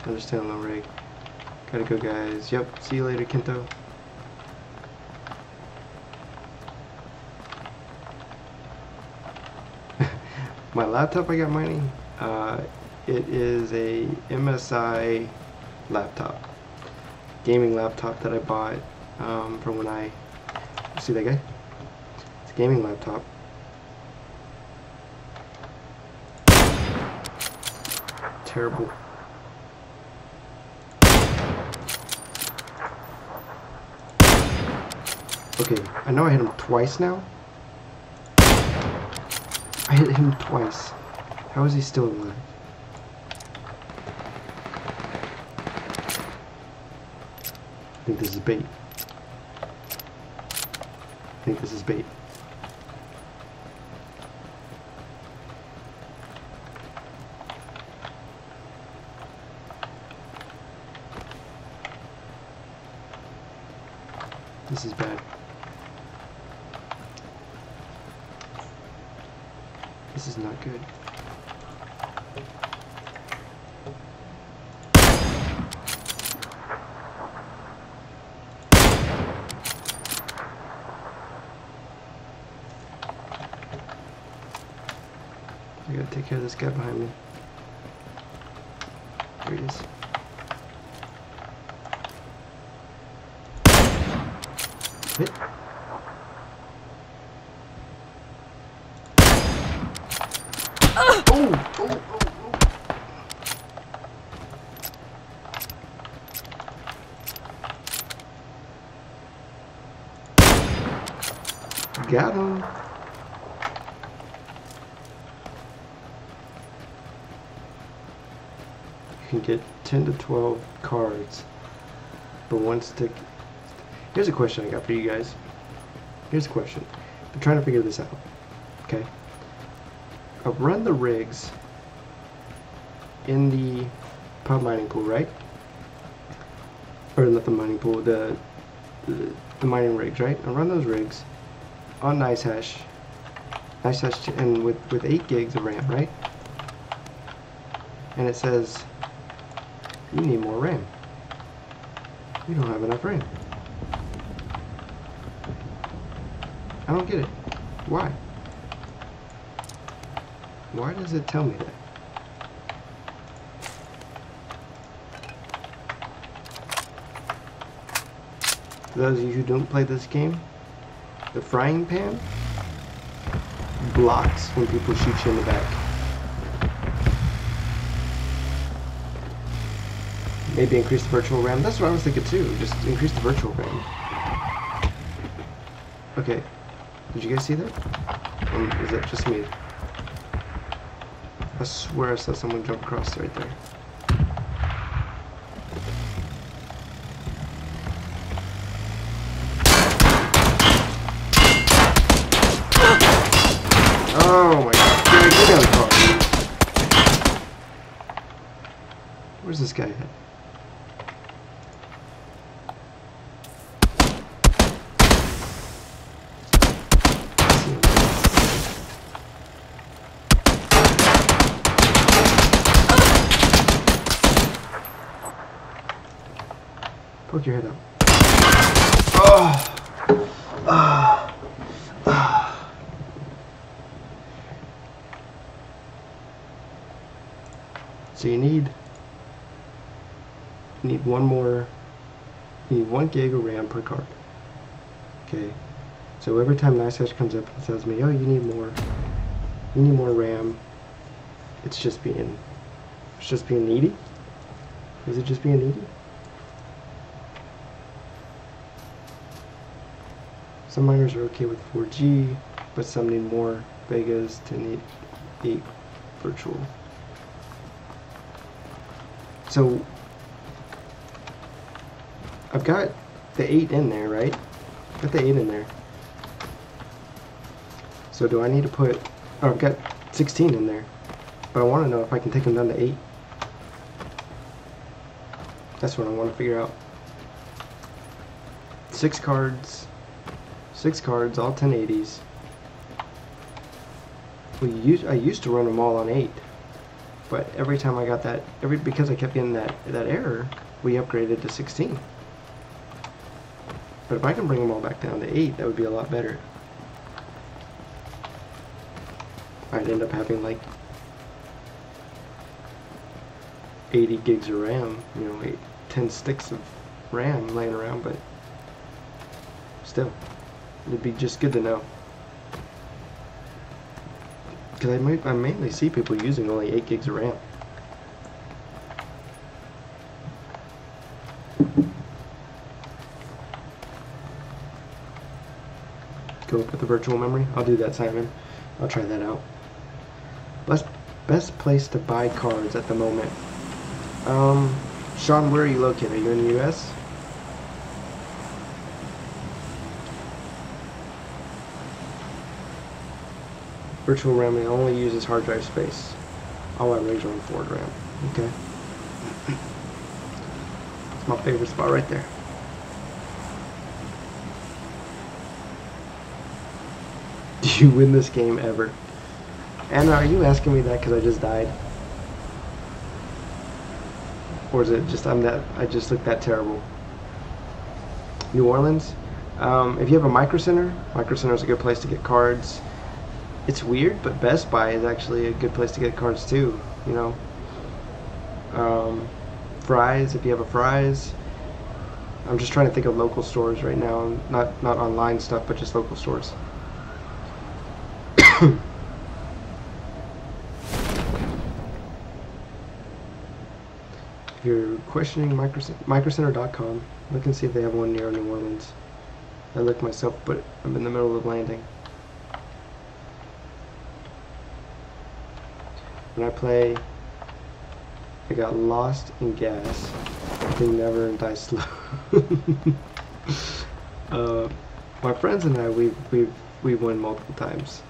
Understand low rig. Gotta go, guys. Yep, see you later, Kento. My laptop I got mining, it is a MSI laptop, gaming laptop that I bought from when I, see that guy? It's a gaming laptop. Terrible. Okay, I know I hit him twice now. I hit him twice. How is he still alive? I think this is bait. I think this is bait. This is bad. This is not good. take care of this guy behind me. There he is. Hit. Oh, oh, oh, oh. Got him. You can get 10 to 12 cards, but one stick. Here's a question I got for you guys. Here's a question. I'm trying to figure this out. Okay. I've run the rigs in the pub mining pool, right? Or not the mining pool, the mining rigs, right? I run those rigs on NiceHash, and with 8 gigs of RAM, right? And it says you need more RAM. You don't have enough RAM. I don't get it. Why? Why does it tell me that? For those of you who don't play this game, the frying pan blocks when people shoot you in the back. Maybe increase the virtual RAM. That's what I was thinking too. Just increase the virtual RAM. Okay. Did you guys see that? Or is that just me? I swear I saw someone jump across right there. Oh my god, get out of the car. Where's this guy at? Poke your head up. Oh! Ah! Ah! So you need one more. You need 1 gig of RAM per card. Okay. So every time NiceHash comes up and tells me, "Oh, you need more RAM," it's just being needy. Is it just being needy? Some miners are okay with 4G, but some need more Vegas to need 8 virtual. So I've got the 8 in there, right? Got the 8 in there. So do I need to put, oh, I've got 16 in there, but I want to know if I can take them down to 8. That's what I want to figure out. 6 cards, all 1080s. I used to run them all on 8, but every time I got that, because I kept getting that error, we upgraded to 16. But if I can bring them all back down to 8, that would be a lot better. I'd end up having like 80 gigs of RAM, 10 sticks of RAM laying around, but still, it'd be just good to know. Because I mainly see people using only 8 gigs of RAM. Go with the virtual memory. I'll do that, Simon. I'll try that out. Best place to buy cards at the moment. Sean, where are you located? Are you in the US? Virtual RAM only uses hard drive space. All I rigs are on forward RAM. Okay. It's my favorite spot right there. Do you win this game ever? Anna, are you asking me that because I just died? Or is it just I just look that terrible? New Orleans? If you have a Micro Center is a good place to get cards. It's weird, but Best Buy is actually a good place to get cards too. You know, Fry's, if you have a Fry's. I'm just trying to think of local stores right now, not online stuff, but just local stores. If you're questioning microcenter.com, look and see if they have one near New Orleans. I looked myself, but I'm in the middle of landing. When I play, I got lost in gas. They never die slow. My friends and I, we've won multiple times.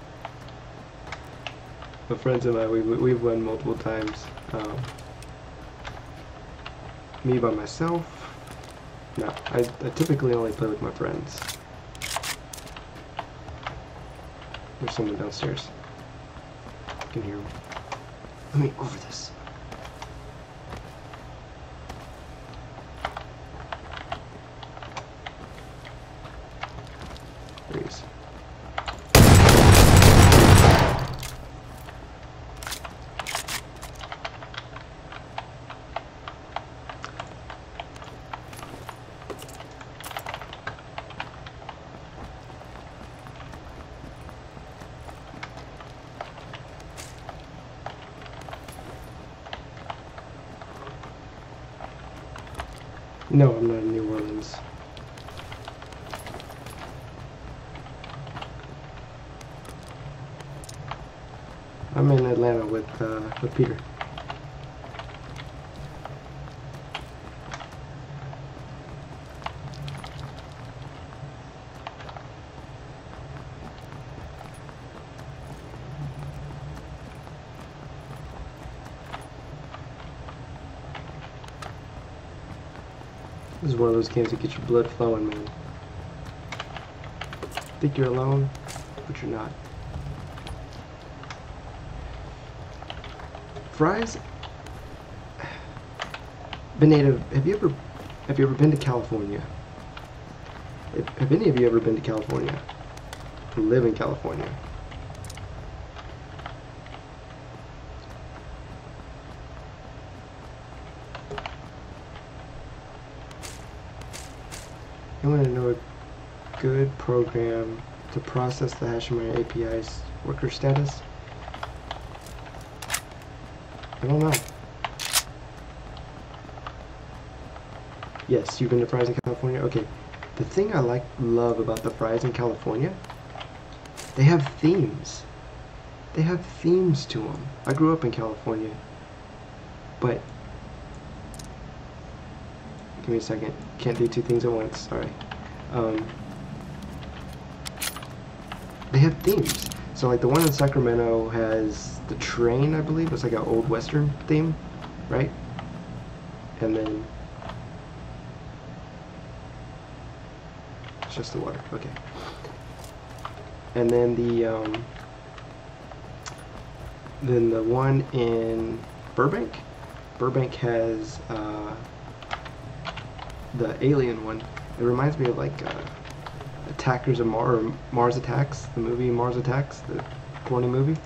My friends and I, we've won multiple times. Me by myself? No, I typically only play with my friends. There's someone downstairs. I can hear him. Let me over this. There he is. No, I'm not in New Orleans. I'm in Atlanta with Peter. This is one of those games that get your blood flowing, man. Think you're alone, but you're not. Fries. Benito, have you ever been to California? Have any of you ever been to California? Or live in California? You want to know a good program to process the HashIt worker status? I don't know. Yes, you've been to Fries in California? Okay. The thing I love about the Fries in California, they have themes. They have themes to them. I grew up in California, but give me a second. Can't do two things at once. Sorry. They have themes. So like the one in Sacramento has the train, I believe. It's like an old Western theme, right? And then it's just the water. Okay. And then the one in Burbank. Burbank has the alien one. It reminds me of like Attackers of Mars Attacks, the movie Mars Attacks, the corny movie.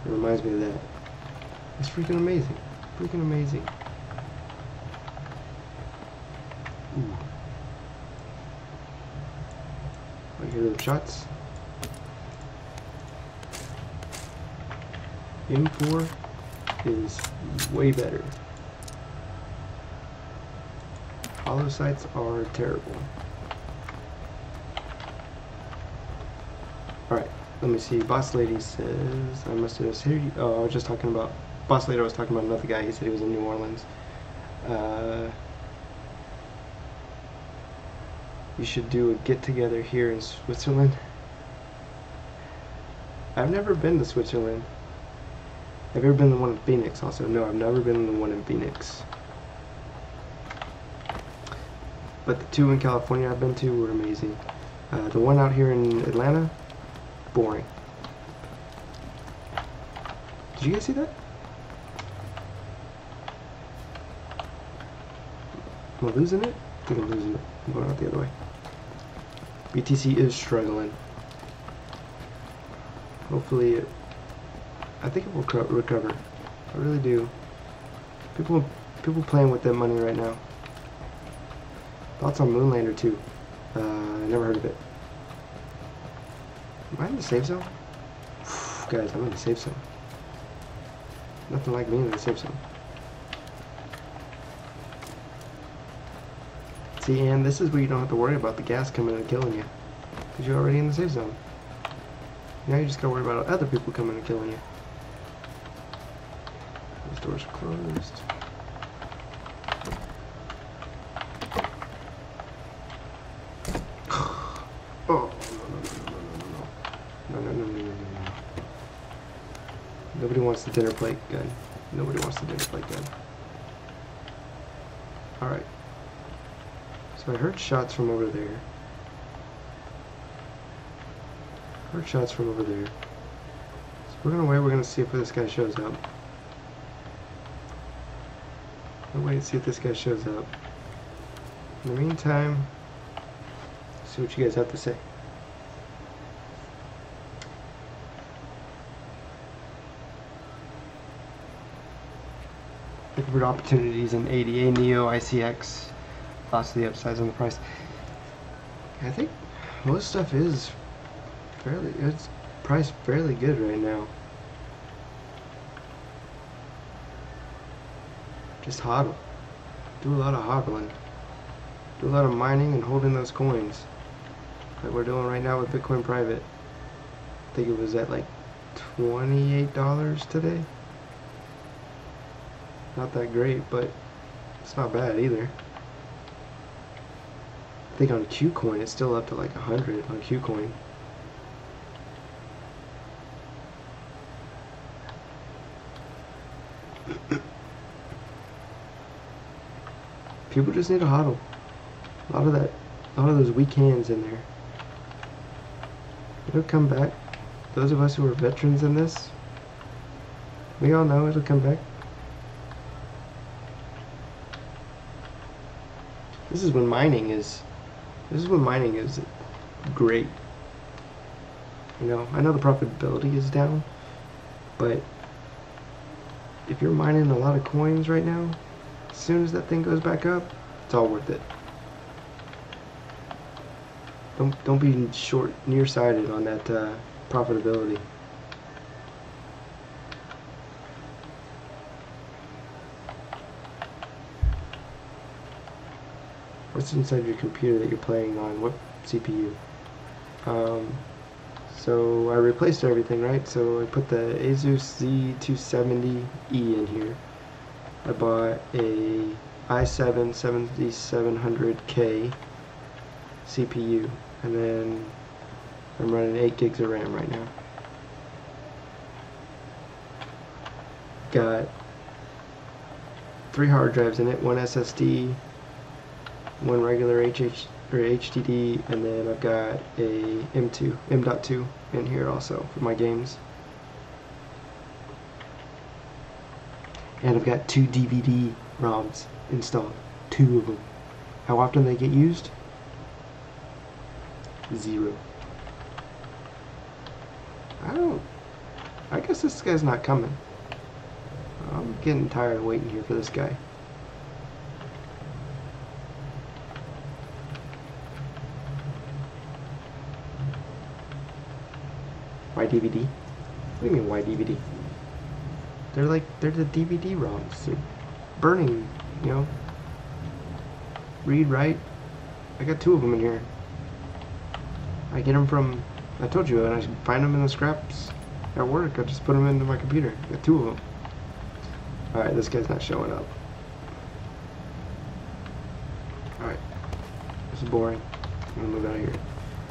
It reminds me of that. It's freaking amazing. Freaking amazing. Ooh. I hear the shots. M4 is way better. Hollow sites are terrible. Alright, let me see. Boss Lady says, I must have misheard you. Oh, I was just talking about, Boss Lady, I was talking about another guy. He said he was in New Orleans. You should do a get-together here in Switzerland. I've never been to Switzerland. Have you ever been to the one in Phoenix also? No, I've never been to the one in Phoenix. But the two in California I've been to were amazing. The one out here in Atlanta, boring. Did you guys see that? Am I losing it? I think I'm losing it. I'm going out the other way. BTC is struggling. Hopefully I think it will recover. I really do. People playing with that money right now. Thoughts on Moonlander 2? I never heard of it. Am I in the safe zone? Guys, I'm in the safe zone. Nothing like me in the safe zone. See, and this is where you don't have to worry about the gas coming and killing you. Because you're already in the safe zone. Now you just gotta worry about other people coming and killing you. Those doors are closed. Oh, no. Nobody wants the dinner plate gun. Nobody wants the dinner plate gun. Alright. So I heard shots from over there. Heard shots from over there. So we're gonna wait, we're gonna see if this guy shows up. We'll wait and see if this guy shows up. In the meantime, see what you guys have to say. Looking for opportunities in ADA, Neo, ICX. Lots of the upsides on the price. I think most stuff is fairly, it's priced fairly good right now. Just hodl. Do a lot of hodling. Do a lot of mining and holding those coins. Like we're doing right now with Bitcoin Private. I think it was at like $28 today. Not that great, but it's not bad either. I think on Qcoin it's still up to like 100 on Qcoin. People just need to hodl. A lot of those weak hands in there. It'll come back. Those of us who are veterans in this, we all know it'll come back. This is when mining is great. You know, I know the profitability is down, but if you're mining a lot of coins right now, as soon as that thing goes back up, it's all worth it. Don't be nearsighted on that profitability. What's inside your computer that you're playing on? What CPU? So I replaced everything, right? So I put the Asus Z270E in here. I bought a i7 7700K CPU, and then I'm running 8 gigs of RAM right now. Got 3 hard drives in it, 1 SSD, 1 regular HDD, and then I've got a M.2 in here also for my games. And I've got 2 DVD ROMs installed, 2 of them. How often they get used? 0. I guess this guy's not coming. I'm getting tired of waiting here for this guy. Why DVD? What do you mean why DVD? They're the DVD ROMs. They're burning, you know. Read, write. I got 2 of them in here. I get them from, I told you, and I find them in the scraps at work. I just put them into my computer. I got 2 of them. Alright, this guy's not showing up. Alright. This is boring. I'm gonna move out of here.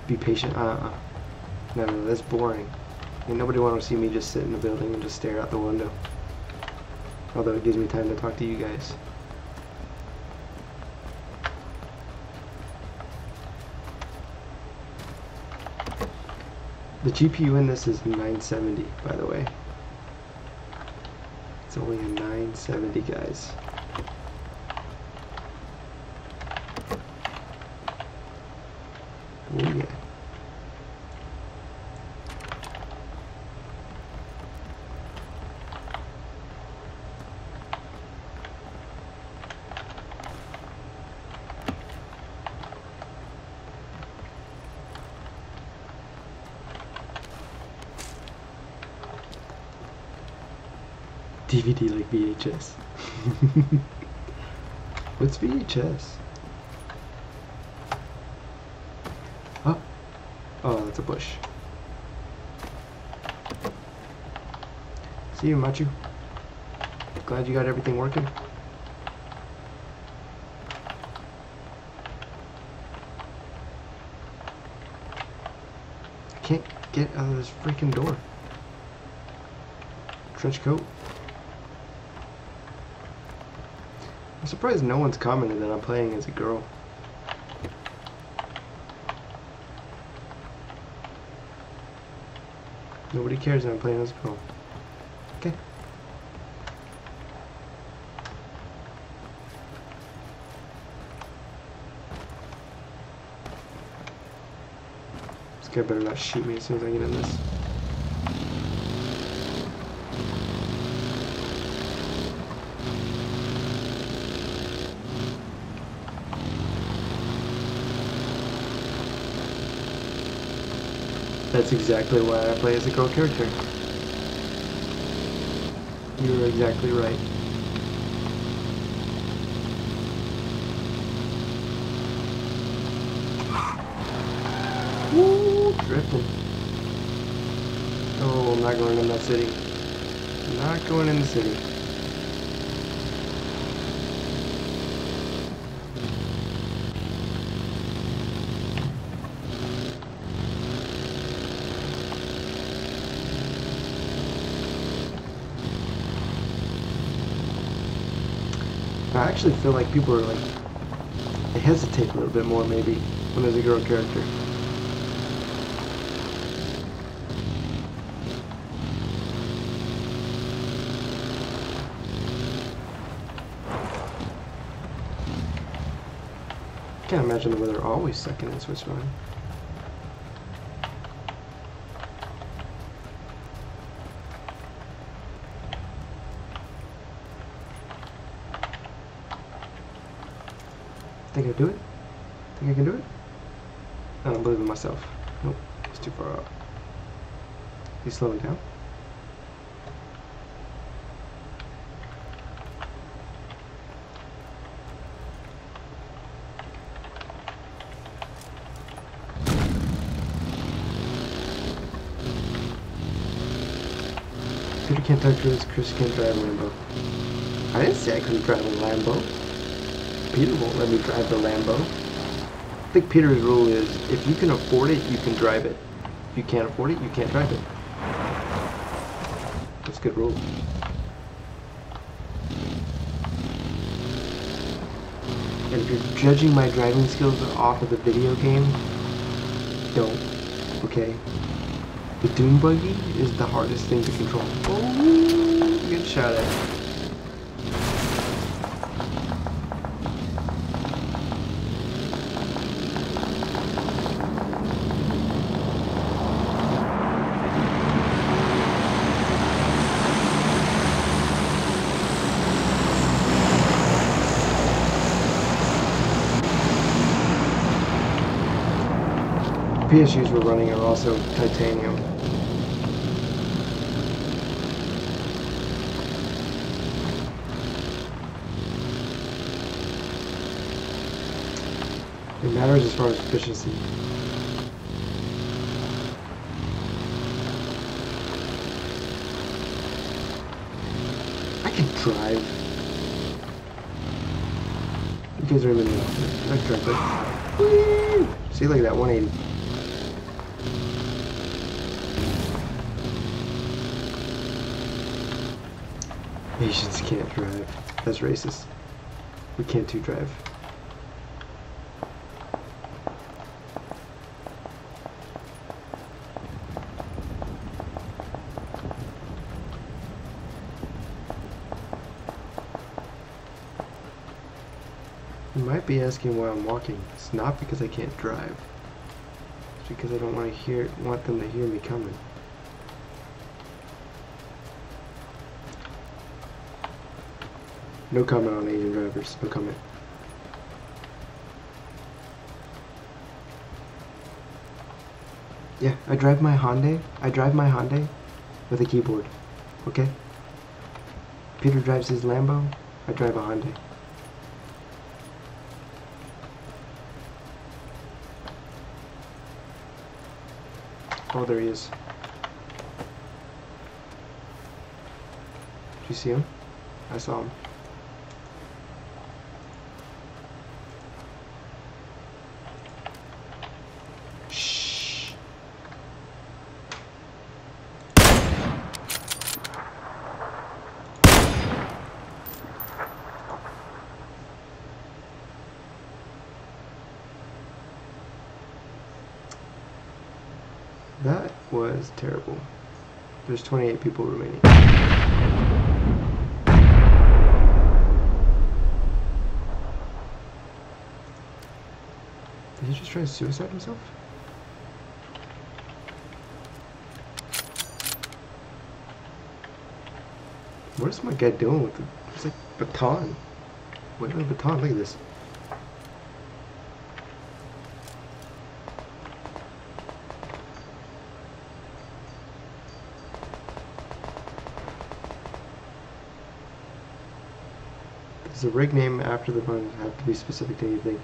Be patient. No, that's boring. Ain't nobody want to see me just sit in the building and just stare out the window. Although it gives me time to talk to you guys. The GPU in this is 970, by the way. It's only a 970, guys. Oh yeah. DVD like VHS. What's VHS? Oh. Oh, that's a bush. See you, Machu. Glad you got everything working. I can't get out of this freaking door. Trench coat. I'm surprised no one's commented that I'm playing as a girl. Nobody cares that I'm playing as a girl. Okay. This guy better not shoot me as soon as I get in this. That's exactly why I play as a girl character. You're exactly right. Woo, drifting. Oh, I'm not going in that city. I'm not going in the city. I actually feel like people are like, they hesitate a little bit more maybe when there's a girl character. Can't imagine the weather always sucking in Switzerland. Think I do it? Think I can do it? I don't believe in myself. Nope, it's too far out. He's slowing down. Peter can't talk to his Chris can't drive a Lambo. I didn't say I couldn't drive a Lambo. Peter won't let me drive the Lambo. I think Peter's rule is, if you can afford it, you can drive it. If you can't afford it, you can't drive it. That's a good rule. And if you're judging my driving skills off of the video game, don't. Okay? The dune buggy is the hardest thing to control. Oh, good shot at it. PSUs we're running are also titanium. It matters as far as efficiency. I can drive. You guys are even I can drive it. Whee! See, look at that 180. Asians can't drive. That's racist. We can't do drive. You might be asking why I'm walking. It's not because I can't drive. It's because I don't want them to hear me coming. No comment on Asian drivers. No comment. Yeah, I drive my Hyundai with a keyboard. Okay? Peter drives his Lambo. I drive a Hyundai. Oh, there he is. Did you see him? I saw him. Shh. That was terrible. There's 28 people remaining. Did he just try to suicide himself? What is my guy doing with it? It's like baton. Wait, a baton, look at this. Does the rig name after the button have to be specific to anything?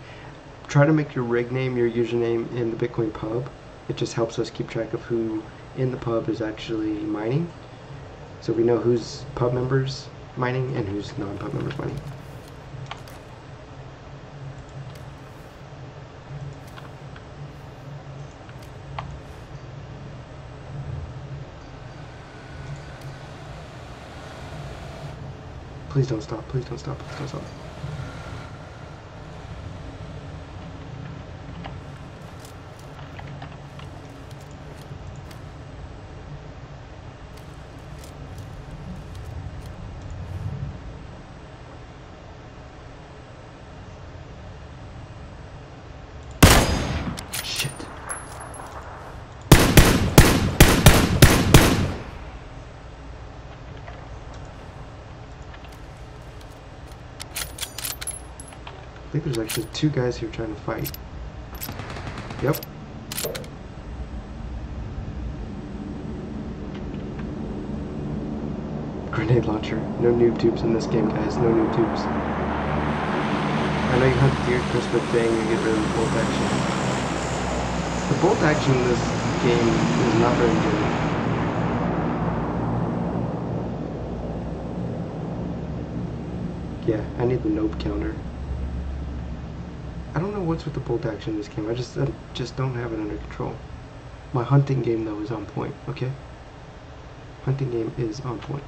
Try to make your rig name your username in the Bitcoin pub. It just helps us keep track of who in the pub is actually mining. So we know who's pub members mining and who's non-pub members mining. Please don't stop, please don't stop, please don't stop. Shit. I think there's actually two guys here trying to fight. Yep. Grenade launcher. No noob tubes in this game, guys. No noob tubes. I know you hunt deer, Chris, but dang, you get rid of the bolt action. The bolt action in this game is not very good. Yeah, I need the nope counter. I don't know what's with the bolt action in this game. I just don't have it under control. My hunting game though is on point, okay? Hunting game is on point.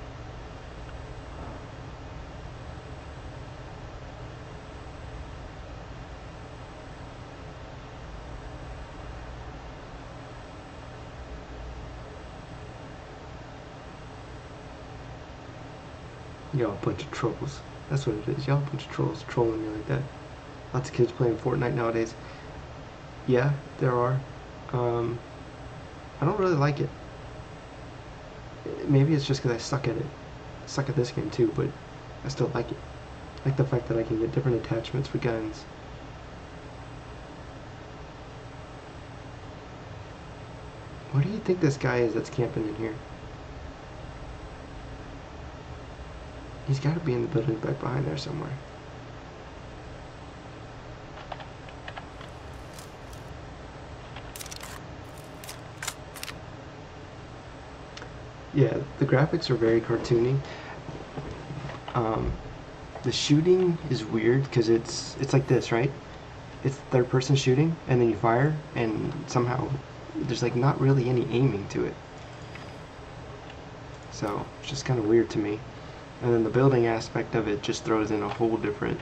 Y'all a bunch of trolls. That's what it is. Y'all a bunch of trolls trolling me like that. Lots of kids playing Fortnite nowadays. Yeah, there are. I don't really like it. Maybe it's just because I suck at it. I suck at this game too, but I still like it. I like the fact that I can get different attachments for guns. What do you think this guy is that's camping in here? He's got to be in the building back behind there somewhere. Yeah, the graphics are very cartoony. The shooting is weird because it's like this, right? It's third person shooting and then you fire and somehow there's like not really any aiming to it. So it's just kind of weird to me. And then the building aspect of it just throws in a whole different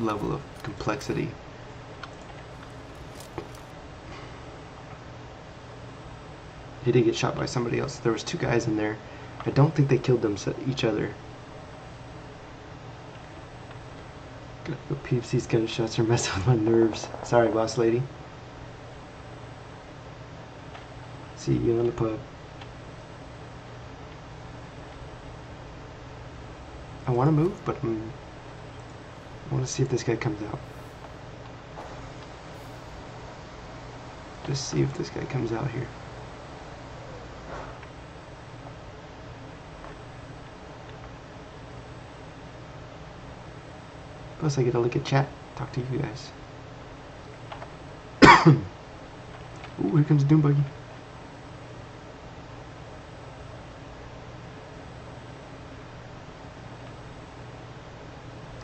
level of complexity. He did get shot by somebody else. There was two guys in there. I don't think they killed each other. The peeps, these gunshots are messing with my nerves. Sorry, boss lady. See you in the pub. I want to move, but I want to see if this guy comes out. Just see if this guy comes out here. Plus I get to look at chat, talk to you guys. Ooh, here comes a Doom Buggy.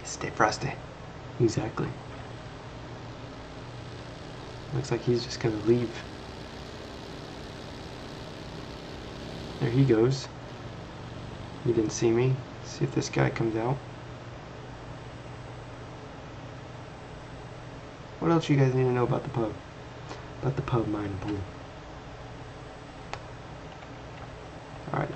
Stay frosty. Exactly. Looks like he's just gonna leave. There he goes. He didn't see me. See if this guy comes out. What else you guys need to know about the pub? About the pub mining pool. Alright.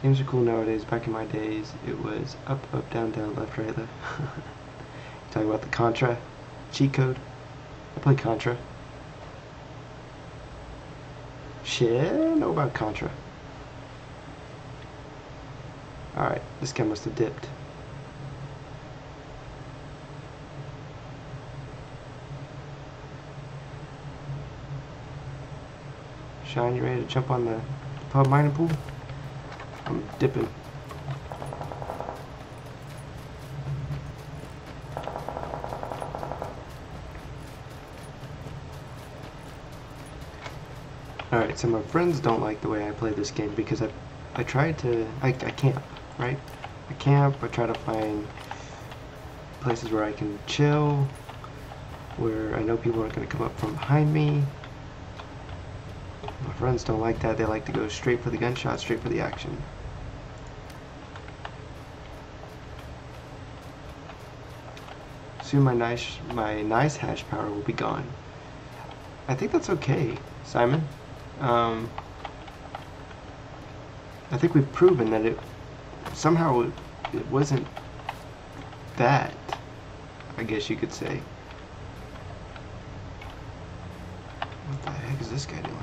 Games are cool nowadays. Back in my days, it was up, up, down, down, left, right, left. Talking about the Contra cheat code. I play Contra. Shit, I know about Contra. Alright, this guy must have dipped. Shine, you ready to jump on the pub mining pool? I'm dipping. Alright, so my friends don't like the way I play this game because I tried to, I camp, right? I camp, I try to find places where I can chill, where I know people aren't going to come up from behind me. My friends don't like that. They like to go straight for the gunshot, straight for the action. Soon my nice hash power will be gone. I think that's okay, Simon. I think we've proven that it wasn't that, I guess you could say. What the heck is this guy doing?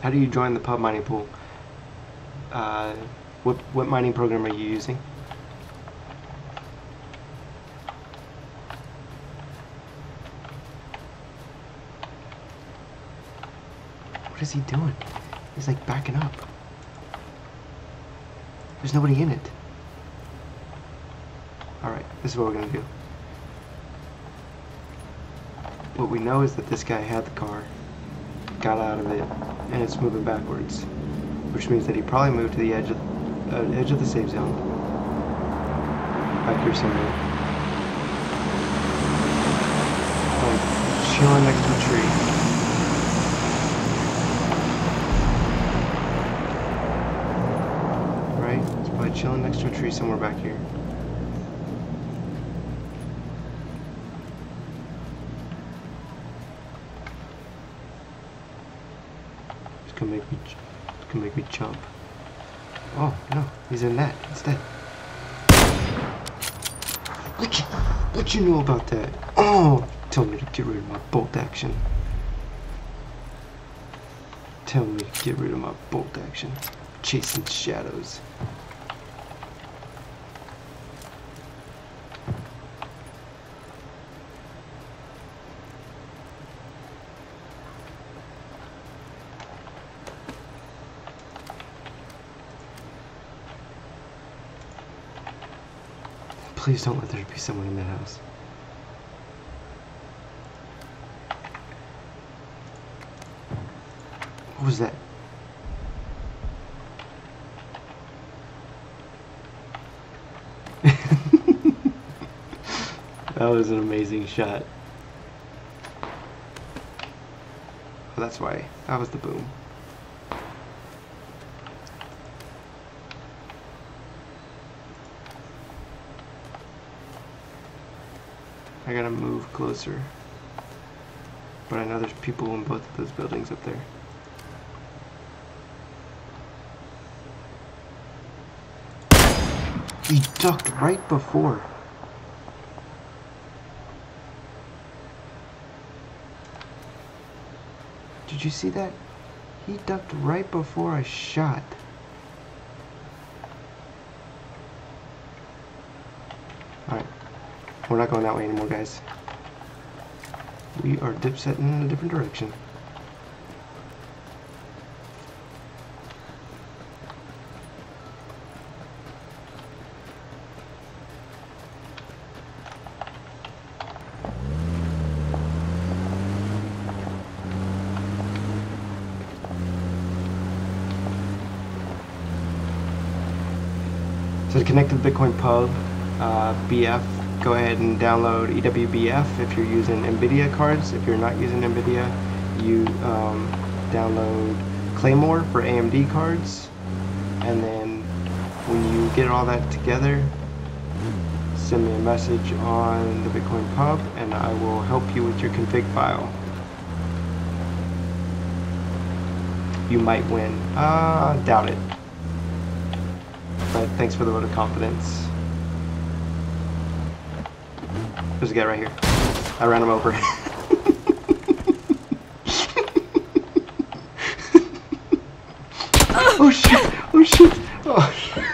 How do you join the pub mining pool? What mining program are you using? What is he doing? He's like backing up. There's nobody in it. Alright, this is what we're gonna do. What we know is that this guy had the car, got out of it, and it's moving backwards, which means that he probably moved to the edge of the safe zone, back here somewhere, like chilling next to a tree. Right? He's probably chilling next to a tree somewhere back here. Can make me jump. Oh no, he's in that instead. What you know about that? Oh, tell me to get rid of my bolt action. Tell me to get rid of my bolt action. Chasing shadows. Please don't let there be someone in that house. What was that? That was an amazing shot. Oh, that's why. That was the boom. I gotta move closer. But I know there's people in both of those buildings up there. He ducked right before. Did you see that? He ducked right before I shot. Alright. We're not going that way anymore, guys. We are dipsetting in a different direction. So to connect to the Bitcoin Pub, BF, go ahead and download EWBF if you're using NVIDIA cards. If you're not using NVIDIA, you download Claymore for AMD cards. And then when you get all that together, send me a message on the Bitcoin Pub and I will help you with your config file. You might win. Doubt it. But thanks for the vote of confidence. There's a guy right here. I ran him over. Oh shit! Oh shit! Oh shit!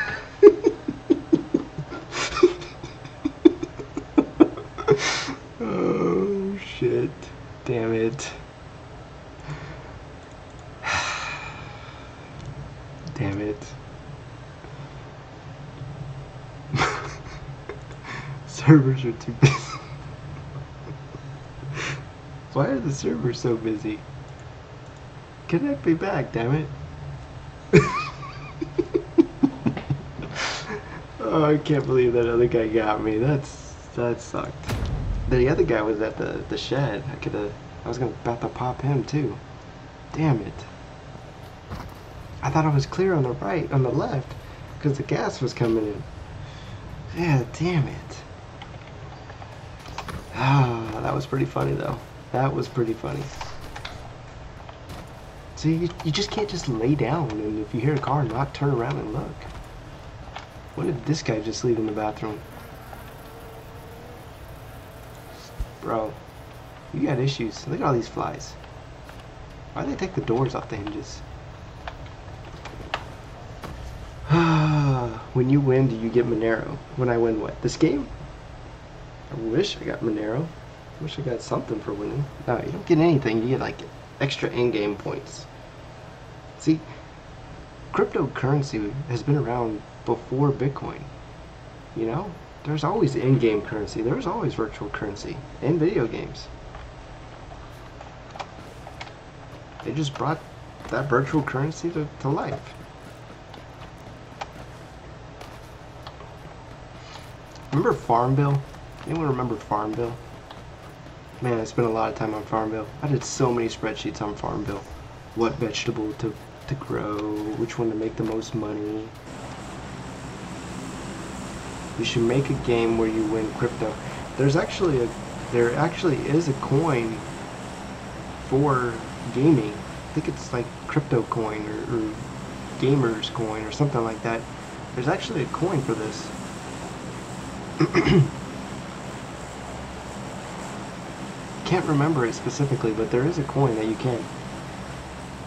Oh shit! Damn it! Damn it! Servers are too busy. Why are the servers so busy? Connect me back, damn it. Oh, I can't believe that other guy got me. That sucked. The other guy was at the shed. I was about to pop him too. Damn it. I thought I was clear on the right, on the left, because the gas was coming in. Yeah, damn it. Ah, that was pretty funny though. That was pretty funny. See, you just can't just lay down and if you hear a car, not turn around and look. When did this guy just leave in the bathroom? Bro, you got issues. Look at all these flies. Why'd they take the doors off the hinges? When you win, do you get Monero? When I win what? This game? I wish I got Monero. I wish I got something for winning. No, you don't get anything. You get like extra in-game points. See, cryptocurrency has been around before Bitcoin. You know, there's always in-game currency. There's always virtual currency in video games. They just brought that virtual currency to life. Remember Farmville? Anyone remember Farmville? Man, I spent a lot of time on Farmville. I did so many spreadsheets on Farmville. What vegetable to grow, which one to make the most money. You should make a game where you win crypto. There actually is a coin for gaming. I think it's like crypto coin or gamers coin or something like that. There's actually a coin for this. Can't remember it specifically, but there is a coin that you can.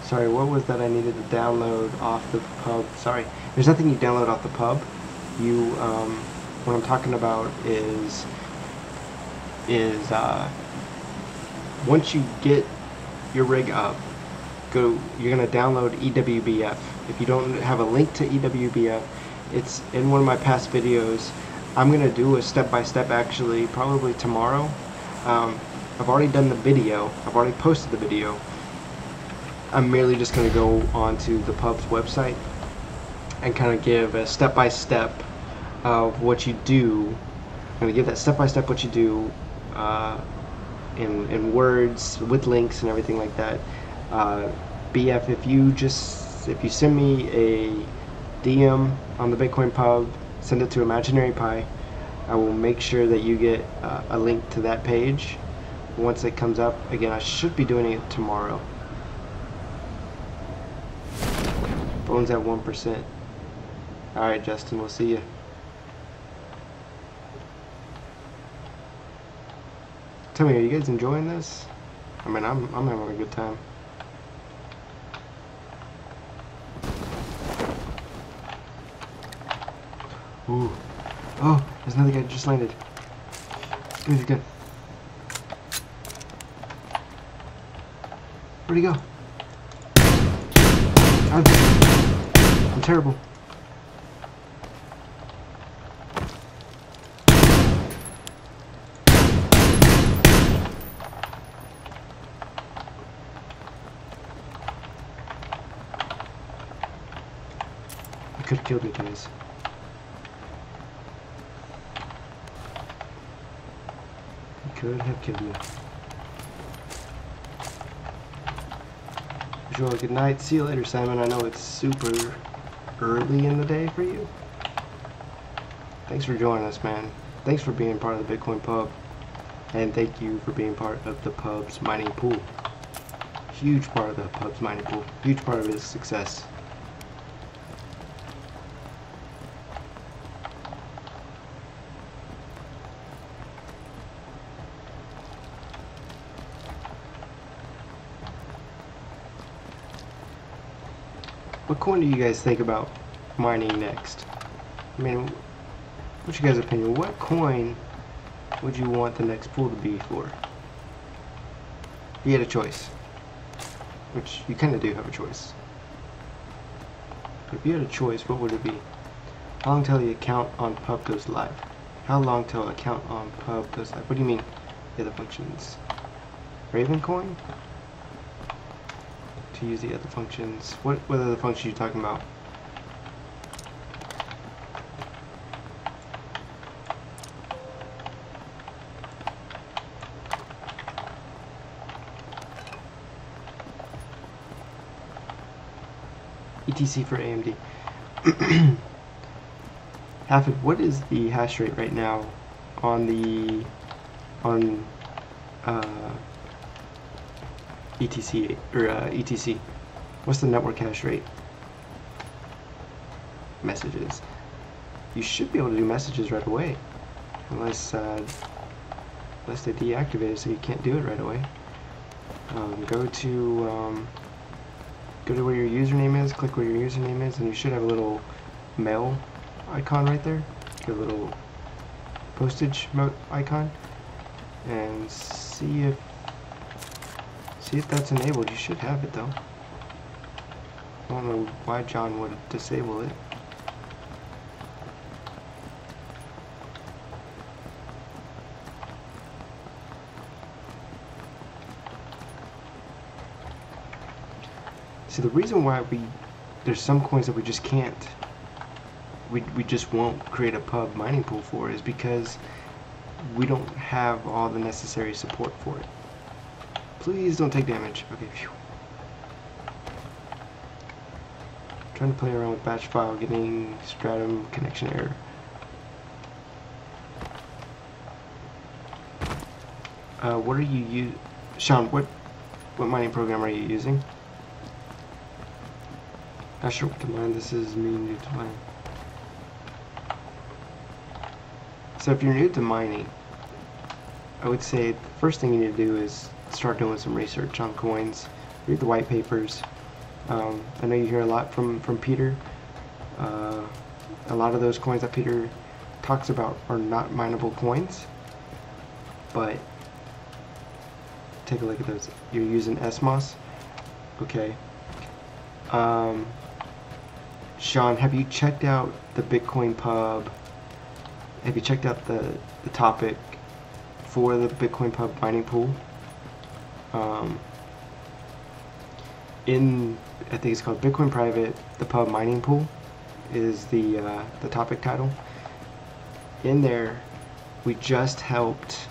Sorry, what was that I needed to download off the pub? Sorry, there's nothing you download off the pub. You, what I'm talking about is once you get your rig up, you're gonna download EWBF. If you don't have a link to EWBF, it's in one of my past videos. I'm gonna do a step-by-step actually, probably tomorrow. I've already done the video. I've already posted the video. I'm merely just going to go onto the pub's website and kind of give a step-by-step of what you do. I'm going to give that step-by-step what you do in words with links and everything like that. BF, if you send me a DM on the Bitcoin Pub, send it to ImaginaryPi. I will make sure that you get a link to that page once it comes up. Again, I should be doing it tomorrow. Phone's at 1%. Alright, Justin, we'll see you. Tell me, are you guys enjoying this? I mean, I'm having a good time. Ooh. Oh. There's another guy just landed. Give me the gun. Where'd he go? I'm terrible. I could have killed you guys. Could have killed me. Wish you all a good night. See you later, Simon. I know it's super early in the day for you. Thanks for joining us, man. Thanks for being part of the Bitcoin Pub. And thank you for being part of the pub's mining pool. Huge part of the pub's mining pool. Huge part of his success. What coin do you guys think about mining next? I mean, what's your guys' opinion? What coin would you want the next pool to be for? If you had a choice, which you kind of do have a choice. But if you had a choice, what would it be? How long till the account on pub goes live? How long till account on pub goes live? What do you mean? The other functions. Raven coin? To use the other functions. What other functions are you talking about? ETC for AMD. HashIt, what is the hash rate right now on the ETC or ETC? What's the network hash rate? Messages. You should be able to do messages right away, unless they deactivate it, so you can't do it right away. Go to where your username is. Click where your username is, and you should have a little mail icon right there. Get a little postage icon, and see if that's enabled. You should have it though. I don't know why John would disable it. See, the reason why there's some coins that we just can't, we just won't create a pub mining pool for is because we don't have all the necessary support for it. Please don't take damage. Okay, phew. Trying to play around with batch file, getting stratum connection error. What are you Sean, what mining program are you using? Not sure what to mine. This is me new to mine. So if you're new to mining, I would say the first thing you need to do is start doing some research on coins. Read the white papers. I know you hear a lot from Peter. A lot of those coins that Peter talks about are not mineable coins, but take a look at those. You're using SMOS. Okay. Sean, have you checked out the Bitcoin Pub? Have you checked out the topic for the Bitcoin Pub mining pool? I think it's called Bitcoin Private, the Pub Mining Pool is the topic title. In there, we just helped,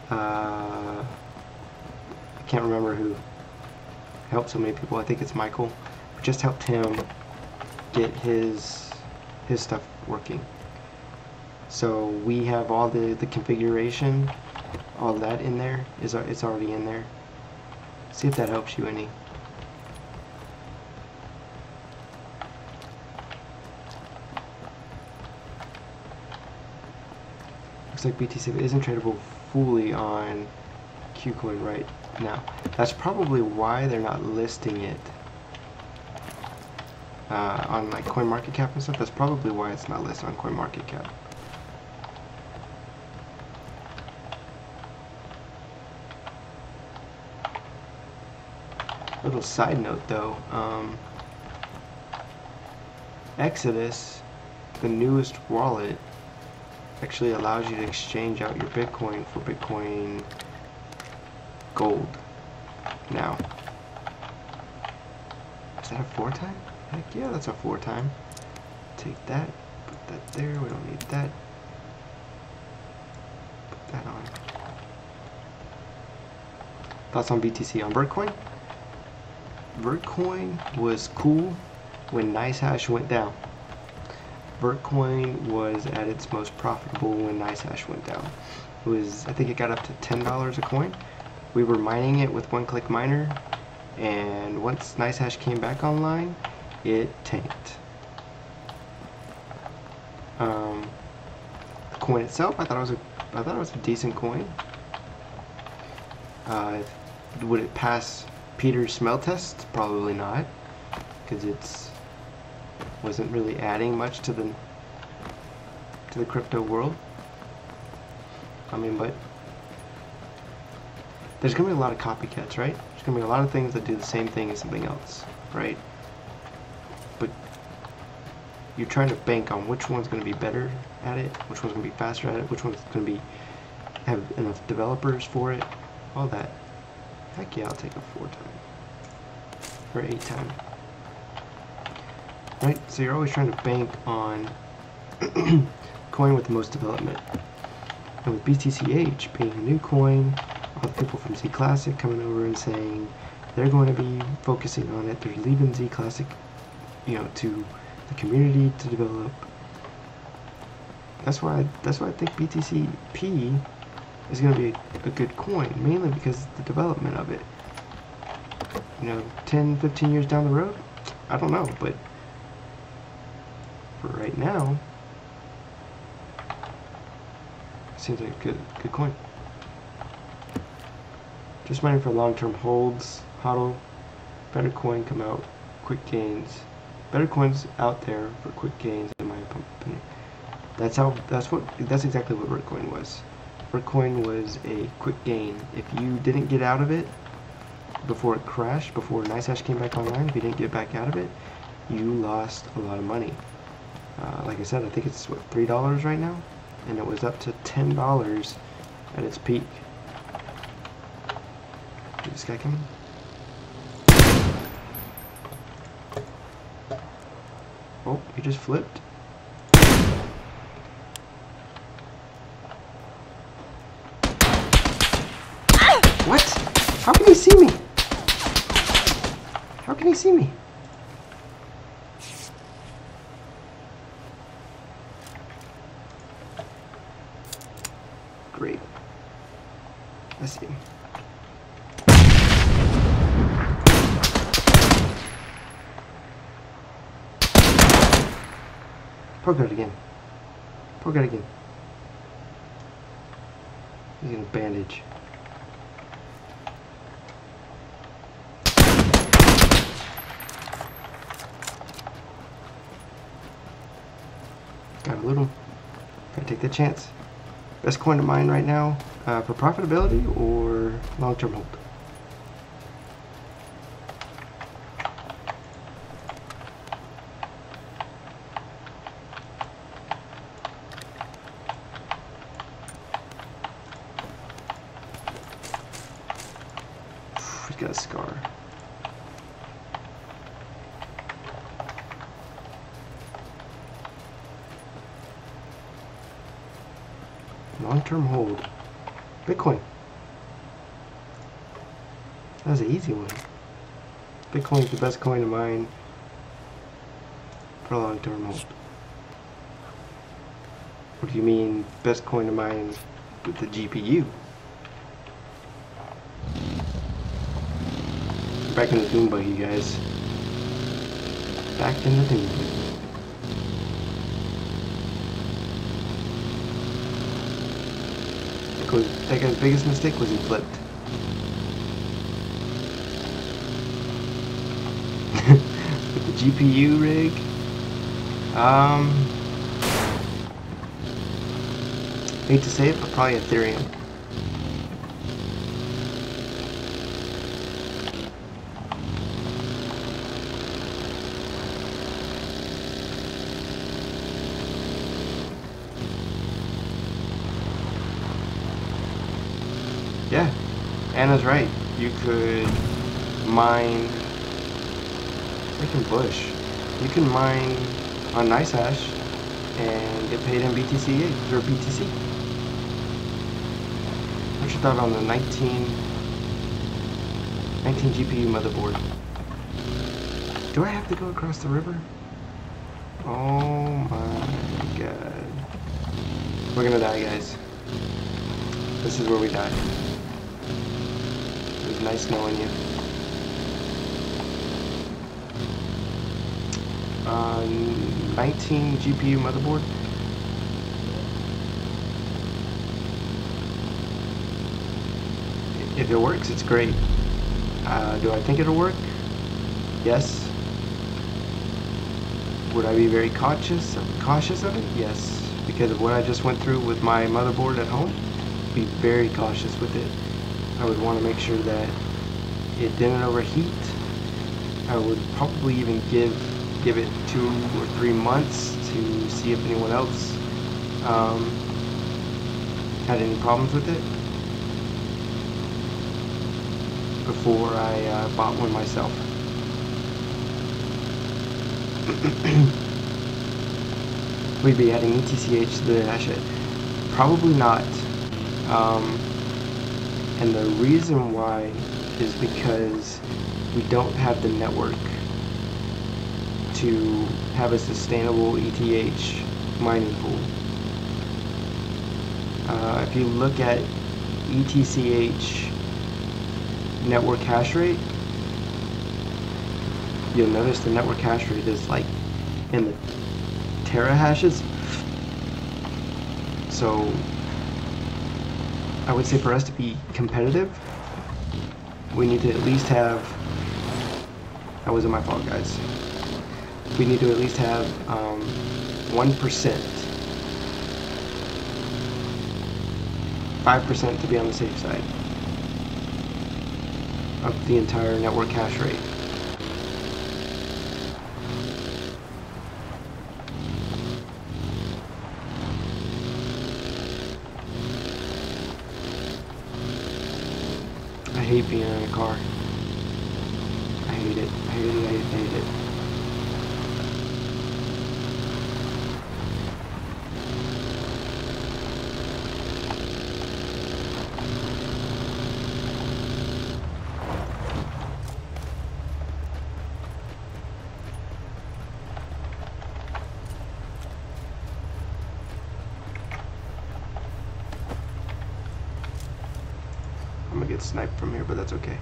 I can't remember who helped so many people. I think it's Michael. We just helped him get his stuff working. So we have all the configuration, all that in there. It's already in there. See if that helps you any. Looks like BTC isn't tradable fully on KuCoin right now. That's probably why they're not listing it on like CoinMarketCap and stuff. That's probably why it's not listed on CoinMarketCap. Little side note though, Exodus, the newest wallet, actually allows you to exchange out your Bitcoin for Bitcoin Gold now. Is that a 4 time? Heck yeah, that's a 4 time. Take that, put that there, we don't need that. Put that on. Thoughts on BTC? On Bitcoin? Bitcoin was cool when NiceHash went down. Bitcoin was at its most profitable when NiceHash went down. It was, I think it got up to $10 a coin. We were mining it with one-click miner, and once NiceHash came back online, it tanked. The coin itself, I thought it was a decent coin. Would it pass Peter's smell test? Probably not, because it's wasn't really adding much to the crypto world. I mean, but there's gonna be a lot of copycats, right? There's gonna be a lot of things that do the same thing as something else, right? But you're trying to bank on which one's gonna be better at it, which one's gonna be faster at it, which one's gonna be have enough developers for it, all that. Heck yeah, I'll take a 4 time or 8 time. Right, so you're always trying to bank on coin with the most development. And with BTCH being a new coin, all the people from Z Classic coming over and saying they're going to be focusing on it, they're leaving Z Classic, you know, to the community to develop. That's why I think BTCP is going to be a good coin, mainly because of the development of it. You know, 10, 15 years down the road, I don't know, but for right now, seems like a good coin. Just mining for long-term holds, hodl, better coin come out, quick gains. Better coins out there for quick gains, in my opinion. That's exactly what Bitcoin was. Bitcoin was a quick gain. If you didn't get out of it before it crashed, before NiceHash came back online, if you didn't get back out of it, you lost a lot of money. Like I said, I think it's what, $3 right now, and it was up to $10 at its peak. Is this guy coming? Oh, he just flipped. What? How can he see me? How can he see me? Great. I see him. Poke it again. Poke it again. He's gonna bandage. Gotta loot him. Gotta take that chance. Best coin to mine right now for profitability or long-term hold? He's got a scar. Long-term hold. Bitcoin. That was an easy one. Bitcoin's the best coin to mine for long-term hold. What do you mean best coin to mine with the GPU? Back in the Doom buggy, guys. Back in the Doom buggy. That guy's biggest mistake was he flipped. With the GPU rig, hate to say it, but probably Ethereum. Yeah, Anna's right. You could mine freaking bush. You can mine on NiceHash and get paid in BTC or BTC. What's your thought on the 19 GPU motherboard? Do I have to go across the river? Oh my god. We're gonna die, guys. This is where we die. It was nice knowing you. 19 GPU motherboard. If it works, it's great. Do I think it'll work? Yes. Would I be very cautious of it? Yes. Because of what I just went through with my motherboard at home, be very cautious with it. I would want to make sure that it didn't overheat. I would probably even give it 2 or 3 months to see if anyone else had any problems with it before I bought one myself. We'd be adding ETCH to the HashIt. Probably not. And the reason why is because we don't have the network to have a sustainable ETH mining pool. If you look at ETCH network hash rate, you'll notice the network hash rate is like in the terahashes. So I would say for us to be competitive, we need to at least have, that wasn't my fault, guys. We need to at least have 1%, 5% to be on the safe side of the entire network hash rate. I hate being in a car. I hate it. I hate it. I hate it. I'm gonna get sniped from here, but that's okay.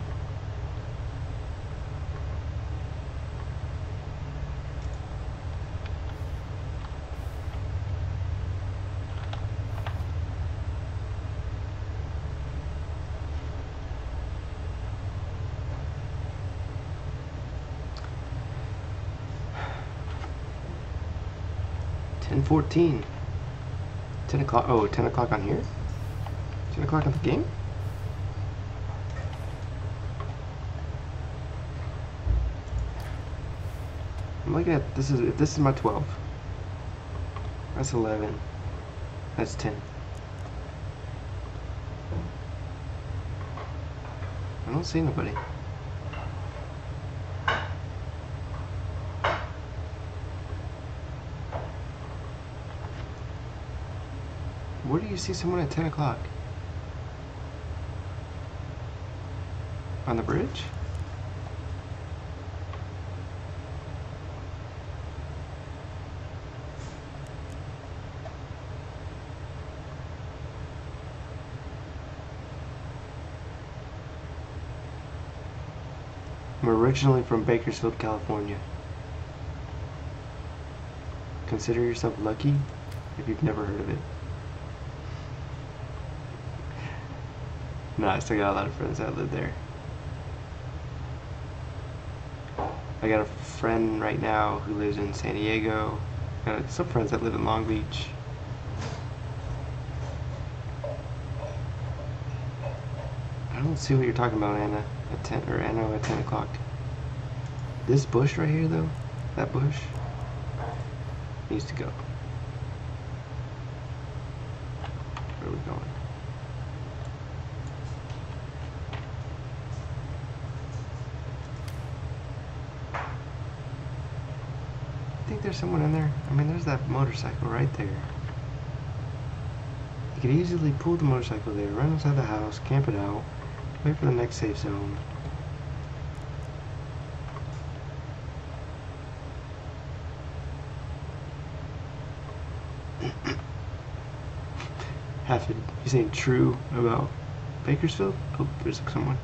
$10:14. 10 o'clock. Oh, 10 o'clock on here? 10 o'clock on the game? I'm looking at this is my 12. That's 11. That's 10. I don't see nobody. Where do you see someone at 10 o'clock? On the bridge? I'm originally from Bakersfield, California. Consider yourself lucky if you've never heard of it. No, I still got a lot of friends that live there. I got a friend right now who lives in San Diego. Got some friends that live in Long Beach. I don't see what you're talking about, Anna. At 10 or Anna at 10 o'clock. This bush right here, though, that bush needs to go. Where are we going? think there's someone in there? I mean, there's that motorcycle right there. You could easily pull the motorcycle there, run inside the house, camp it out, wait for the next safe zone. HashIt, you saying true about Bakersfield? Oh, there's someone.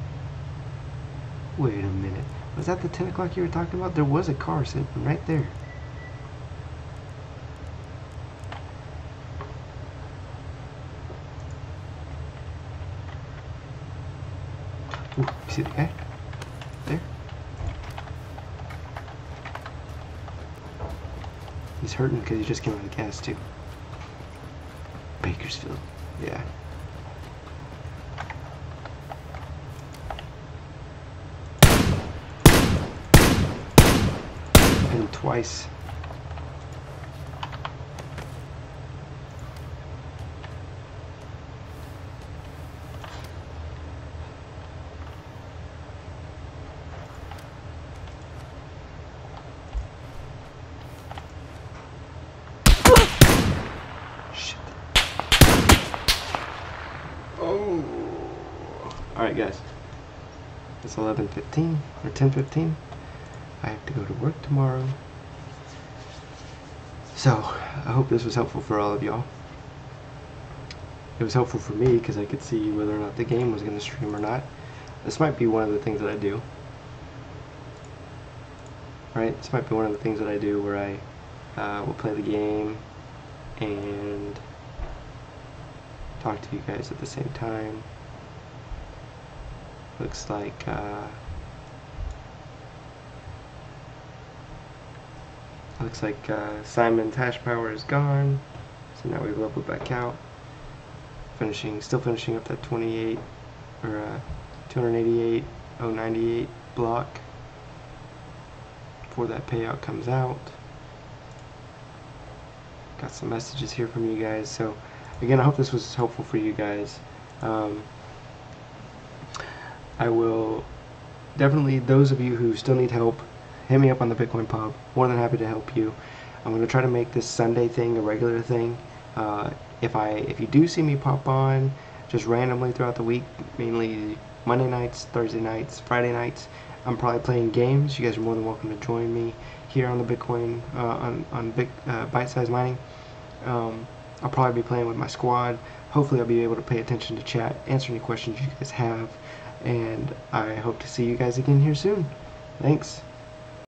Wait a minute. Was that the 10 o'clock you were talking about? There was a car sitting right there. Ooh, you see the guy? There? He's hurting because he just came out of the gas too. Bakersfield. Yeah. Hit him twice. Shit. Oh. Alright guys. It's 11:15 or 10:15. I have to go to work tomorrow. So, I hope this was helpful for all of y'all. It was helpful for me because I could see whether or not the game was going to stream or not. This might be one of the things that I do. Right? This might be one of the things that I do where I will play the game and talk to you guys at the same time. Looks like Simon's hash power is gone, so now we've leveled back out. Still finishing up that 28 or 288,098 block before that payout comes out. Got some messages here from you guys. So again, I hope this was helpful for you guys. I will definitely, those of you who still need help, hit me up on the Bitcoin Pub. More than happy to help you. I'm going to try to make this Sunday thing a regular thing. If you do see me pop on just randomly throughout the week, mainly Monday nights, Thursday nights, Friday nights, I'm probably playing games. You guys are more than welcome to join me here on the Bitcoin, on BiteSizeMining. I'll probably be playing with my squad. Hopefully I'll be able to pay attention to chat, answer any questions you guys have, and I hope to see you guys again here soon. Thanks.